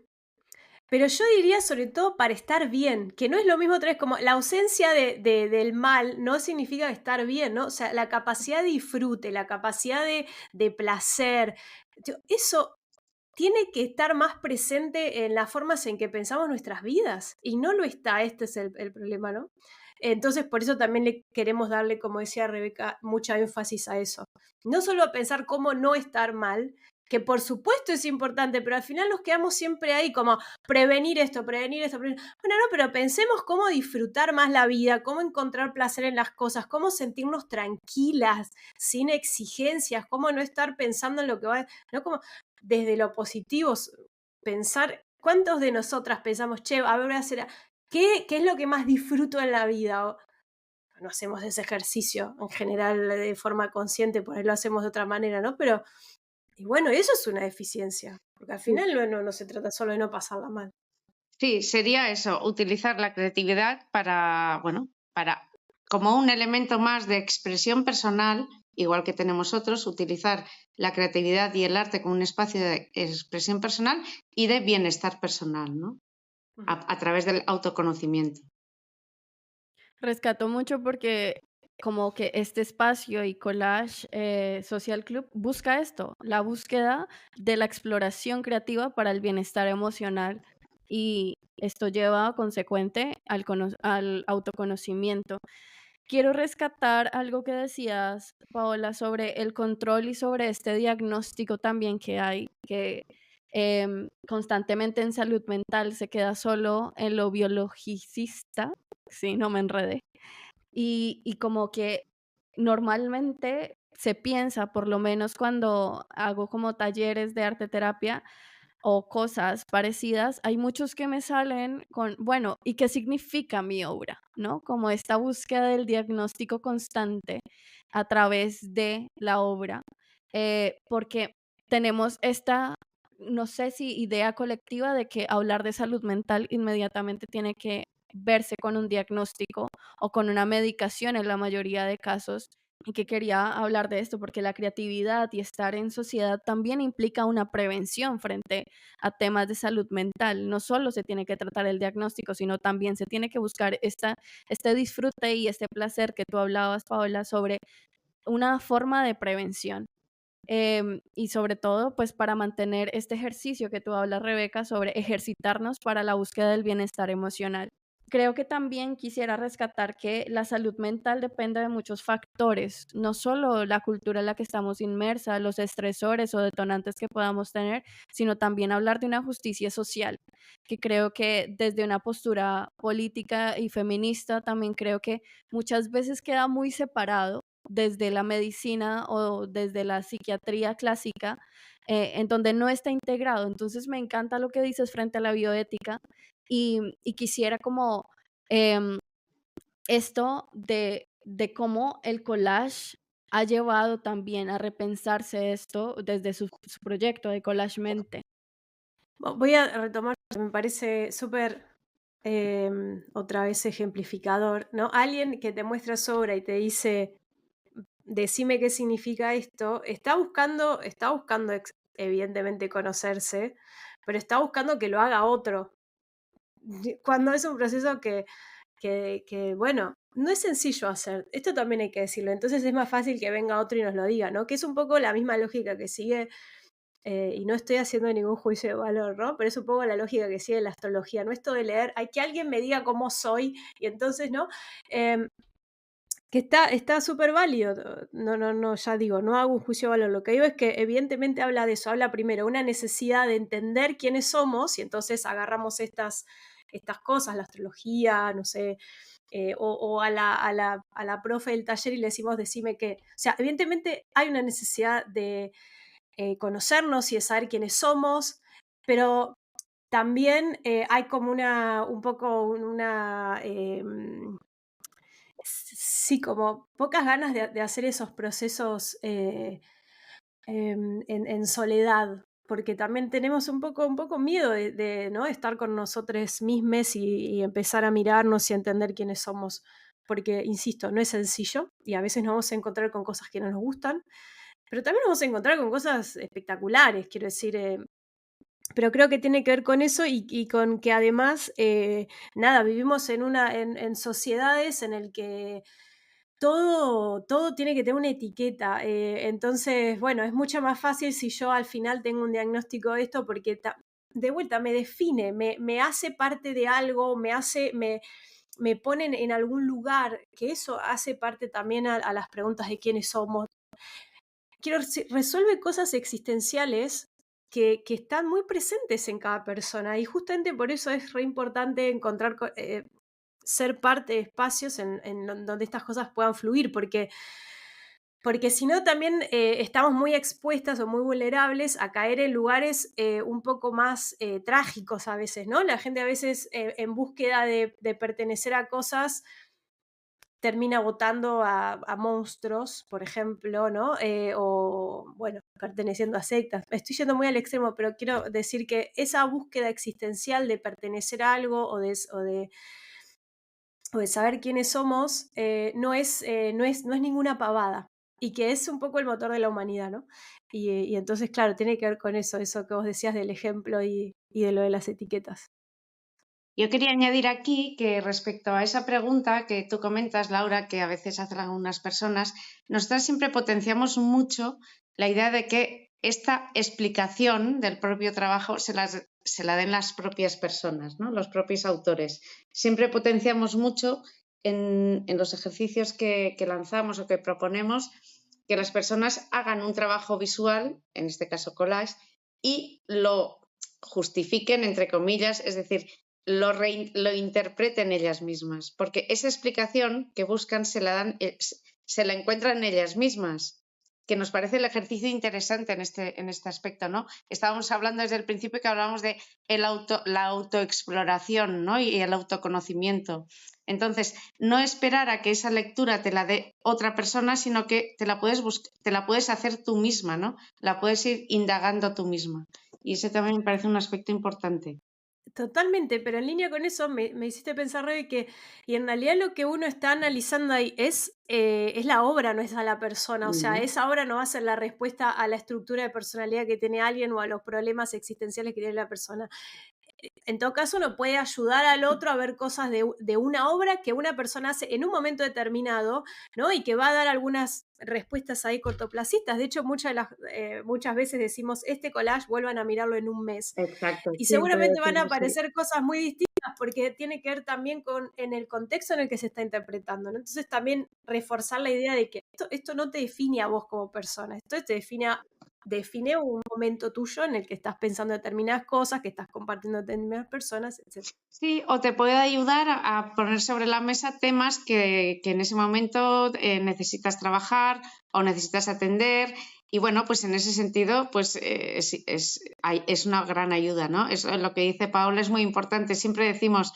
Speaker 3: pero yo diría sobre todo para estar bien, que no es lo mismo otra vez, como la ausencia del mal no significa estar bien, ¿no? O sea, la capacidad de disfrute, la capacidad de placer, eso tiene que estar más presente en las formas en que pensamos nuestras vidas y no lo está, este es el problema, ¿no? Entonces, por eso también le queremos darle, como decía Rebeca, mucha énfasis a eso. No solo a pensar cómo no estar mal, que por supuesto es importante, pero al final nos quedamos siempre ahí como prevenir esto, prevenir esto. Bueno, no, pero pensemos cómo disfrutar más la vida, cómo encontrar placer en las cosas, cómo sentirnos tranquilas, sin exigencias, cómo no estar pensando en lo que va, ¿no? Como desde lo positivo, pensar, ¿cuántos de nosotras pensamos, che, a ver, voy a hacer, ¿qué es lo que más disfruto en la vida? O, no hacemos ese ejercicio en general de forma consciente, por ahí lo hacemos de otra manera, ¿no? Pero, y bueno, eso es una deficiencia, porque al final no se trata solo de no pasarla mal.
Speaker 2: Sí, sería eso, utilizar la creatividad para como un elemento más de expresión personal, igual que tenemos otros, utilizar la creatividad y el arte como un espacio de expresión personal y de bienestar personal, ¿no? A través del autoconocimiento.
Speaker 1: Rescato mucho porque como que este espacio y Collage Social Club busca esto, la búsqueda de la exploración creativa para el bienestar emocional y esto lleva consecuente al autoconocimiento. Quiero rescatar algo que decías, Paola, sobre el control y sobre este diagnóstico también que hay, que constantemente en salud mental se queda solo en lo biologicista, sí, no me enredé, y como que normalmente se piensa, por lo menos cuando hago como talleres de arte terapia, o cosas parecidas, hay muchos que me salen con, bueno, ¿y qué significa mi obra? ¿No? Como esta búsqueda del diagnóstico constante a través de la obra, porque tenemos esta, no sé si idea colectiva de que hablar de salud mental inmediatamente tiene que verse con un diagnóstico o con una medicación en la mayoría de casos, y que quería hablar de esto porque la creatividad y estar en sociedad también implica una prevención frente a temas de salud mental. No solo se tiene que tratar el diagnóstico, sino también se tiene que buscar este disfrute y este placer que tú hablabas, Paola, sobre una forma de prevención. Y sobre todo, pues para mantener este ejercicio que tú hablas, Rebeca, sobre ejercitarnos para la búsqueda del bienestar emocional. Creo que también quisiera rescatar que la salud mental depende de muchos factores, no solo la cultura en la que estamos inmersa, los estresores o detonantes que podamos tener, sino también hablar de una justicia social, que creo que desde una postura política y feminista también creo que muchas veces queda muy separado desde la medicina o desde la psiquiatría clásica, en donde no está integrado. Entonces me encanta lo que dices frente a la bioética y quisiera como em, esto de cómo el collage ha llevado también a repensarse esto desde su proyecto de Collage Mente.
Speaker 3: Voy a retomar, me parece súper otra vez ejemplificador, ¿no? Alguien que te muestra su obra y te dice, decime qué significa esto, está buscando evidentemente conocerse, pero está buscando que lo haga otro. Cuando es un proceso bueno, no es sencillo hacer, esto también hay que decirlo, entonces es más fácil que venga otro y nos lo diga, ¿no? Que es un poco la misma lógica que sigue, y no estoy haciendo ningún juicio de valor, ¿no? Pero es un poco la lógica que sigue la astrología, no esto de leer, hay que alguien me diga cómo soy, y entonces, ¿no? Que está súper válido, no, ya digo, no hago un juicio de valor, lo que digo es que evidentemente habla de eso, habla primero una necesidad de entender quiénes somos, y entonces agarramos estas cosas, la astrología, no sé, o a la profe del taller y le decimos, decime qué. O sea, evidentemente hay una necesidad de conocernos y de saber quiénes somos, pero también hay como un poco una sí, como pocas ganas de hacer esos procesos en soledad, porque también tenemos un poco miedo de, ¿no? estar con nosotros mismos y empezar a mirarnos y a entender quiénes somos, porque, insisto, no es sencillo y a veces nos vamos a encontrar con cosas que no nos gustan, pero también nos vamos a encontrar con cosas espectaculares, quiero decir, pero creo que tiene que ver con eso y con que además, nada, vivimos en sociedades en el que todo tiene que tener una etiqueta. Entonces, bueno, es mucho más fácil si yo al final tengo un diagnóstico de esto porque de vuelta me define, me hace parte de algo, me ponen en algún lugar, que eso hace parte también a las preguntas de quiénes somos. Resuelve cosas existenciales que están muy presentes en cada persona y justamente por eso es re importante encontrar ser parte de espacios en donde estas cosas puedan fluir, porque si no también estamos muy expuestas o muy vulnerables a caer en lugares un poco más trágicos a veces, ¿no? La gente a veces en búsqueda de pertenecer a cosas termina votando a monstruos, por ejemplo, ¿no? O, bueno, perteneciendo a sectas. Estoy yendo muy al extremo, pero quiero decir que esa búsqueda existencial de pertenecer a algo o de saber quiénes somos, no es ninguna pavada, y que es un poco el motor de la humanidad, ¿no? Y entonces, claro, tiene que ver con eso que vos decías del ejemplo y de lo de las etiquetas.
Speaker 2: Yo quería añadir aquí que respecto a esa pregunta que tú comentas, Laura, que a veces hacen algunas personas, nosotras siempre potenciamos mucho la idea de que esta explicación del propio trabajo se la den las propias personas, ¿no? Los propios autores. Siempre potenciamos mucho en los ejercicios que lanzamos o que proponemos que las personas hagan un trabajo visual, en este caso collage, y lo justifiquen, entre comillas, es decir, lo interpreten ellas mismas, porque esa explicación que buscan se la encuentran ellas mismas. que nos parece el ejercicio interesante en este aspecto, ¿no? Estábamos hablando desde el principio que hablábamos de la autoexploración, ¿no? Y el autoconocimiento. Entonces, no esperar a que esa lectura te la dé otra persona, sino que te la puedes hacer tú misma, ¿no? La puedes ir indagando tú misma. Y ese también me parece un aspecto importante.
Speaker 3: Totalmente, pero en línea con eso me hiciste pensar, Rebe, que y en realidad lo que uno está analizando ahí es la obra, no es a la persona. O sea, esa obra no va a ser la respuesta a la estructura de personalidad que tiene alguien o a los problemas existenciales que tiene la persona. En todo caso, uno puede ayudar al otro a ver cosas de una obra que una persona hace en un momento determinado, ¿no? Y que va a dar algunas respuestas ahí cortoplacistas. De hecho, muchas veces decimos, este collage vuelvan a mirarlo en un mes.
Speaker 2: Exacto.
Speaker 3: Y seguramente van a aparecer cosas muy distintas porque tiene que ver también en el contexto en el que se está interpretando, ¿no? Entonces también reforzar la idea de que esto no te define a vos como persona, esto te define un momento tuyo en el que estás pensando determinadas cosas, que estás compartiendo determinadas personas, etc.
Speaker 2: Sí, o te puede ayudar a poner sobre la mesa temas que en ese momento necesitas trabajar o necesitas atender. Y bueno, pues en ese sentido, pues es una gran ayuda, ¿no? Lo que dice Paola es muy importante. Siempre decimos,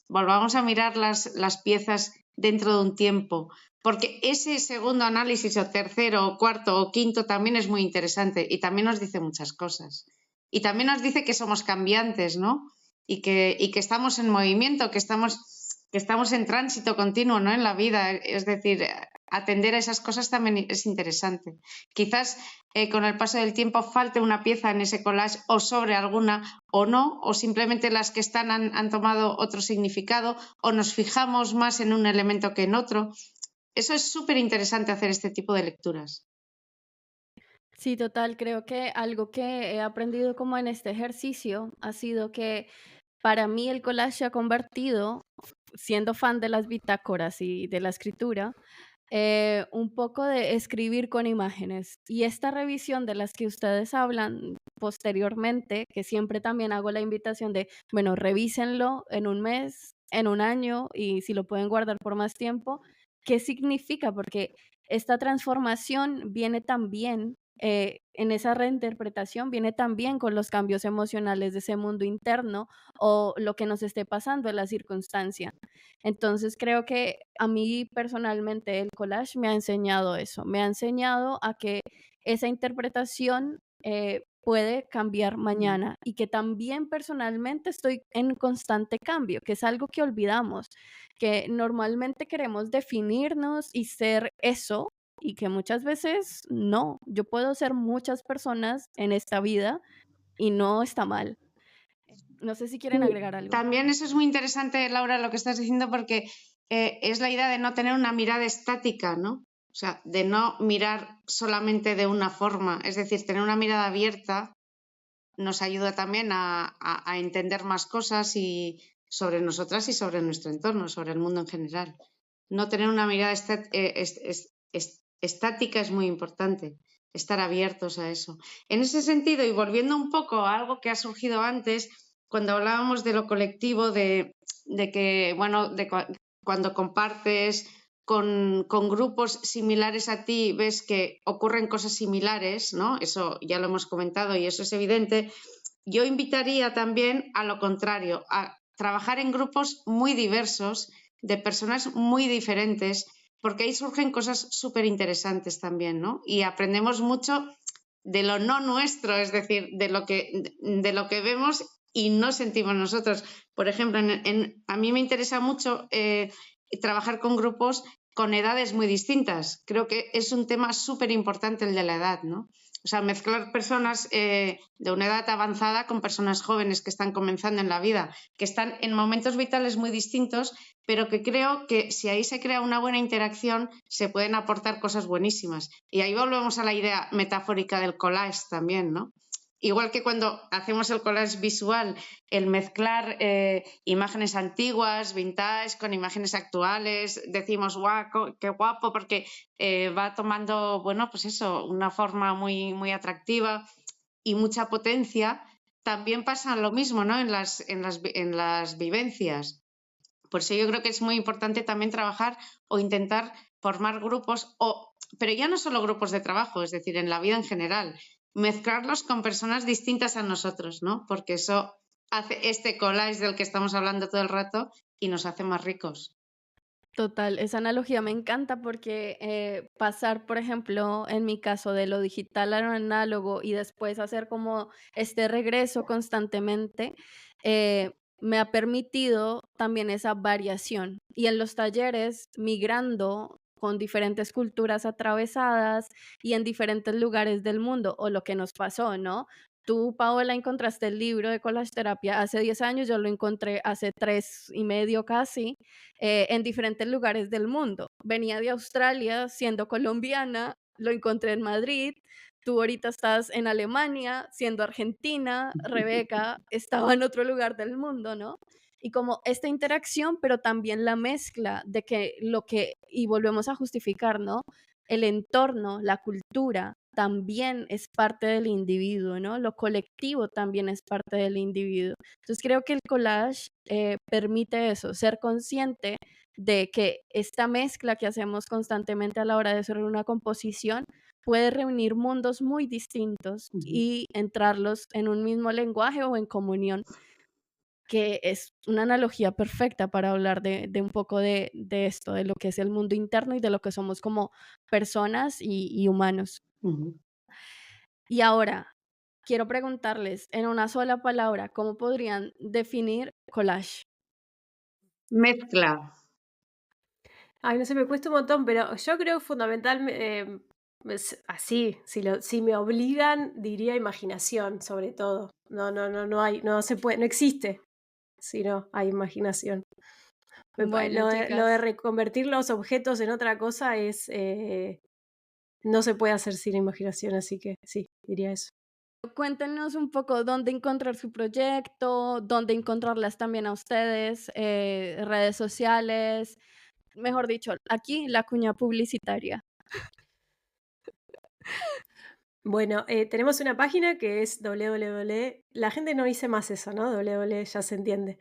Speaker 2: volvamos a mirar las piezas dentro de un tiempo, porque ese segundo análisis o tercero o cuarto o quinto también es muy interesante y también nos dice muchas cosas. Y también nos dice que somos cambiantes, ¿no? Y que estamos en movimiento, que estamos en tránsito continuo, ¿no? En la vida. Es decir, atender a esas cosas también es interesante. Quizás con el paso del tiempo falte una pieza en ese collage o sobre alguna o no, o simplemente las que están han tomado otro significado o nos fijamos más en un elemento que en otro. Eso es súper interesante hacer este tipo de lecturas.
Speaker 1: Sí, total, creo que algo que he aprendido como en este ejercicio ha sido que para mí el collage se ha convertido, siendo fan de las bitácoras y de la escritura, un poco de escribir con imágenes. Y esta revisión de las que ustedes hablan posteriormente, que siempre también hago la invitación de, bueno, revísenlo en un mes, en un año y si lo pueden guardar por más tiempo, ¿qué significa? Porque esta transformación viene también, en esa reinterpretación, viene también con los cambios emocionales de ese mundo interno o lo que nos esté pasando en la circunstancia. Entonces creo que a mí personalmente el collage me ha enseñado eso, me ha enseñado a que esa interpretación puede cambiar mañana y que también personalmente estoy en constante cambio, que es algo que olvidamos, que normalmente queremos definirnos y ser eso y que muchas veces no, yo puedo ser muchas personas en esta vida y no está mal. No sé si quieren
Speaker 2: Sí,
Speaker 1: agregar algo.
Speaker 2: también eso es muy interesante, Laura, lo que estás diciendo, porque es la idea de no tener una mirada estática, ¿no? O sea, de no mirar solamente de una forma, es decir, tener una mirada abierta nos ayuda también a entender más cosas y sobre nosotras y sobre nuestro entorno, sobre el mundo en general. No tener una mirada estática es muy importante, estar abiertos a eso. En ese sentido, y volviendo un poco a algo que ha surgido antes, cuando hablábamos de lo colectivo, de que, bueno, cuando compartes con grupos similares a ti, ves que ocurren cosas similares, ¿no? Eso ya lo hemos comentado y eso es evidente. Yo invitaría también a lo contrario, a trabajar en grupos muy diversos, de personas muy diferentes, porque ahí surgen cosas súper interesantes también, ¿no? Y aprendemos mucho de lo no nuestro, es decir, de lo que vemos y no sentimos nosotros. Por ejemplo, a mí me interesa mucho trabajar con grupos con edades muy distintas. Creo que es un tema súper importante el de la edad, ¿no? O sea, mezclar personas de una edad avanzada con personas jóvenes que están comenzando en la vida, que están en momentos vitales muy distintos, pero que creo que si ahí se crea una buena interacción, se pueden aportar cosas buenísimas. Y ahí volvemos a la idea metafórica del collage también, ¿no? Igual que cuando hacemos el collage visual, el mezclar imágenes antiguas, vintage, con imágenes actuales, decimos, guau, qué guapo, porque va tomando, bueno, pues eso, una forma muy, muy atractiva y mucha potencia. También pasa lo mismo, ¿no? En las vivencias. Por eso yo creo que es muy importante también trabajar o intentar formar grupos, pero ya no solo grupos de trabajo, es decir, en la vida en general, mezclarlos con personas distintas a nosotros, ¿no? Porque eso hace este collage del que estamos hablando todo el rato y nos hace más ricos.
Speaker 1: Total, esa analogía me encanta porque pasar, por ejemplo, en mi caso, de lo digital a lo análogo y después hacer como este regreso constantemente, me ha permitido también esa variación. Y en los talleres, migrando con diferentes culturas atravesadas y en diferentes lugares del mundo, o lo que nos pasó, ¿no? Tú, Paola, encontraste el libro de collage terapia hace 10 años, yo lo encontré hace 3 y medio casi, en diferentes lugares del mundo. Venía de Australia, siendo colombiana, lo encontré en Madrid. Tú ahorita estás en Alemania, siendo argentina. Rebeca estaba en otro lugar del mundo, ¿no? Y como esta interacción, pero también la mezcla de que y volvemos a justificar, ¿no? El entorno, la cultura, también es parte del individuo, ¿no? Lo colectivo también es parte del individuo. Entonces creo que el collage permite eso, ser consciente de que esta mezcla que hacemos constantemente a la hora de hacer una composición puede reunir mundos muy distintos y entrarlos en un mismo lenguaje o en comunión, que es una analogía perfecta para hablar de un poco de esto, de lo que es el mundo interno y de lo que somos como personas y humanos. Y ahora, quiero preguntarles en una sola palabra, ¿cómo podrían definir collage?
Speaker 2: Mezcla.
Speaker 3: Ay, no sé, me cuesta un montón, pero yo creo fundamentalmente, así, si me obligan, diría imaginación, sobre todo. No hay, no se puede, no existe si no hay imaginación.
Speaker 1: Bueno,
Speaker 3: Lo de
Speaker 1: chicas,
Speaker 3: reconvertir los objetos en otra cosa no se puede hacer sin imaginación, así que sí, diría eso.
Speaker 1: cuéntenos un poco dónde encontrar su proyecto, dónde encontrarlas también a ustedes, redes sociales, mejor dicho, aquí la cuña publicitaria.
Speaker 3: Bueno, tenemos una página que es la gente no dice más eso, ¿no? Ya se entiende.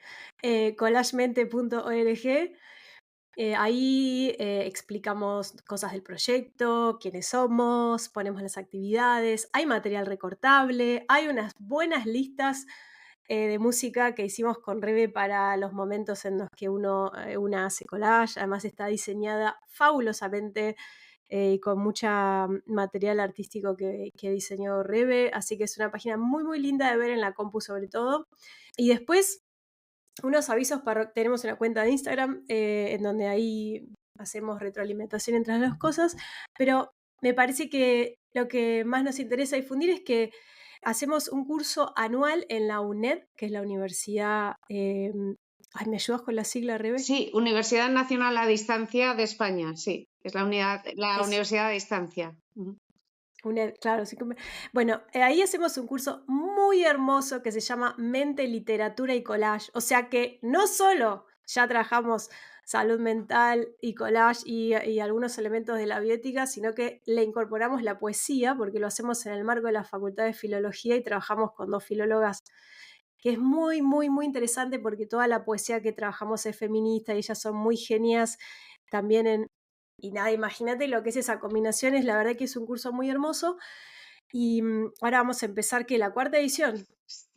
Speaker 3: Collagemente.org. Ahí explicamos cosas del proyecto, quiénes somos, ponemos las actividades, hay material recortable, hay unas buenas listas de música que hicimos con Rebe para los momentos en los que una hace collage. Además está diseñada fabulosamente y con mucha material artístico que diseñó Rebe, así que es una página muy muy linda de ver en la compu sobre todo. Y después unos avisos tenemos una cuenta de Instagram en donde ahí hacemos retroalimentación entre las dos cosas, pero me parece que lo que más nos interesa difundir es que hacemos un curso anual en la UNED, que es la universidad. Ay, ¿me ayudas con la sigla, Rebe?
Speaker 2: Sí, Universidad Nacional a Distancia de España, sí, es la
Speaker 3: Es
Speaker 2: Universidad a Distancia.
Speaker 3: UNED, claro. Sí bueno, ahí hacemos un curso muy hermoso que se llama Mente, Literatura y Collage. O sea que no solo ya trabajamos salud mental y collage y algunos elementos de la bioética, sino que le incorporamos la poesía, porque lo hacemos en el marco de la Facultad de Filología y trabajamos con 2 filólogas, que es muy, muy, muy interesante porque toda la poesía que trabajamos es feminista y ellas son muy genias también y nada, imagínate lo que es esa combinación, es la verdad que es un curso muy hermoso. Y ahora vamos a empezar, ¿qué? ¿La 4ª edición?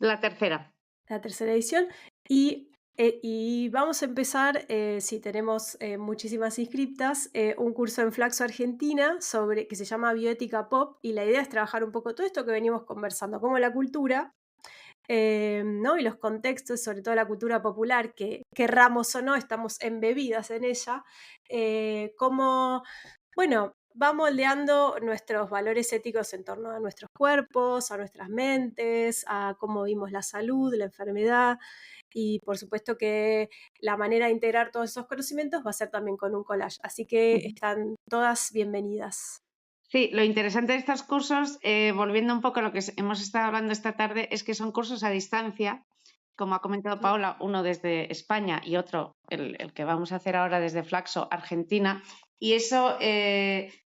Speaker 2: La tercera.
Speaker 3: La 3ª edición. Y vamos a empezar, si tenemos muchísimas inscriptas, un curso en Flaxo, Argentina, que se llama Bioética Pop, y la idea es trabajar un poco todo esto que venimos conversando, como la cultura, ¿no? Y los contextos, sobre todo la cultura popular, que querramos o no, estamos embebidas en ella, cómo, bueno, va moldeando nuestros valores éticos en torno a nuestros cuerpos, a nuestras mentes, a cómo vimos la salud, la enfermedad, y por supuesto que la manera de integrar todos esos conocimientos va a ser también con un collage, así que están todas bienvenidas.
Speaker 2: Sí, lo interesante de estos cursos, volviendo un poco a lo que hemos estado hablando esta tarde, es que son cursos a distancia, como ha comentado Paola, uno desde España y otro, el que vamos a hacer ahora desde Flaxo, Argentina, y eso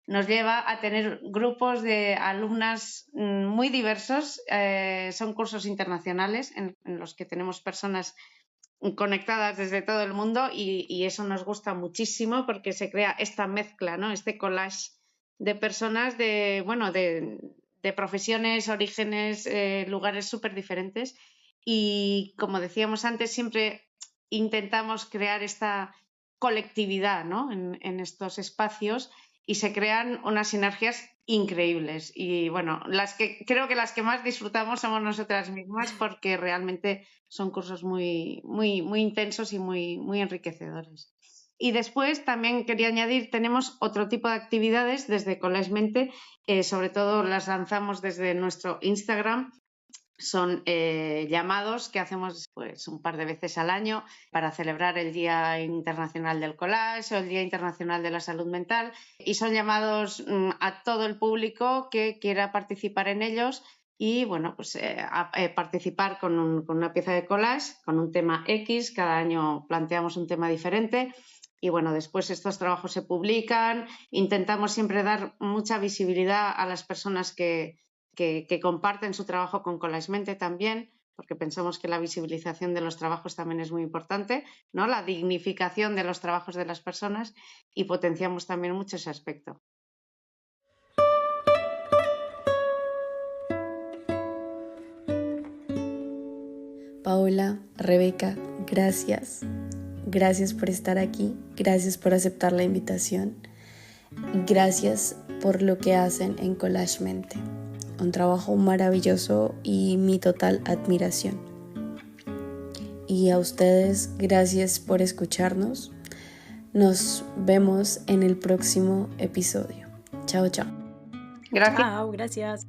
Speaker 2: nos lleva a tener grupos de alumnas muy diversos. Son cursos internacionales en los que tenemos personas conectadas desde todo el mundo y eso nos gusta muchísimo porque se crea esta mezcla, ¿no? Este collage de personas de profesiones, orígenes, lugares súper diferentes y como decíamos antes, siempre intentamos crear esta colectividad, ¿no? en estos espacios y se crean unas sinergias increíbles y bueno, creo que las que más disfrutamos somos nosotras mismas porque realmente son cursos muy, muy, muy intensos y muy, muy enriquecedores. Y después también quería añadir, tenemos otro tipo de actividades desde Collage Mente, sobre todo las lanzamos desde nuestro Instagram. Son llamados que hacemos pues, un par de veces al año para celebrar el Día Internacional del Collage o el Día Internacional de la Salud Mental y son llamados a todo el público que quiera participar en ellos y bueno, pues participar con una pieza de collage, con un tema X, cada año planteamos un tema diferente y bueno, después estos trabajos se publican, intentamos siempre dar mucha visibilidad a las personas que comparten su trabajo con Collage Mente también, porque pensamos que la visibilización de los trabajos también es muy importante, ¿no? La dignificación de los trabajos de las personas y potenciamos también mucho ese aspecto.
Speaker 1: Paola, Rebeca, gracias. Gracias por estar aquí, gracias por aceptar la invitación y gracias por lo que hacen en Collage Mente. Un trabajo maravilloso y mi total admiración. Y a ustedes, gracias por escucharnos. Nos vemos en el próximo episodio. Chao, chao.
Speaker 2: Gracias.
Speaker 3: Chao, gracias.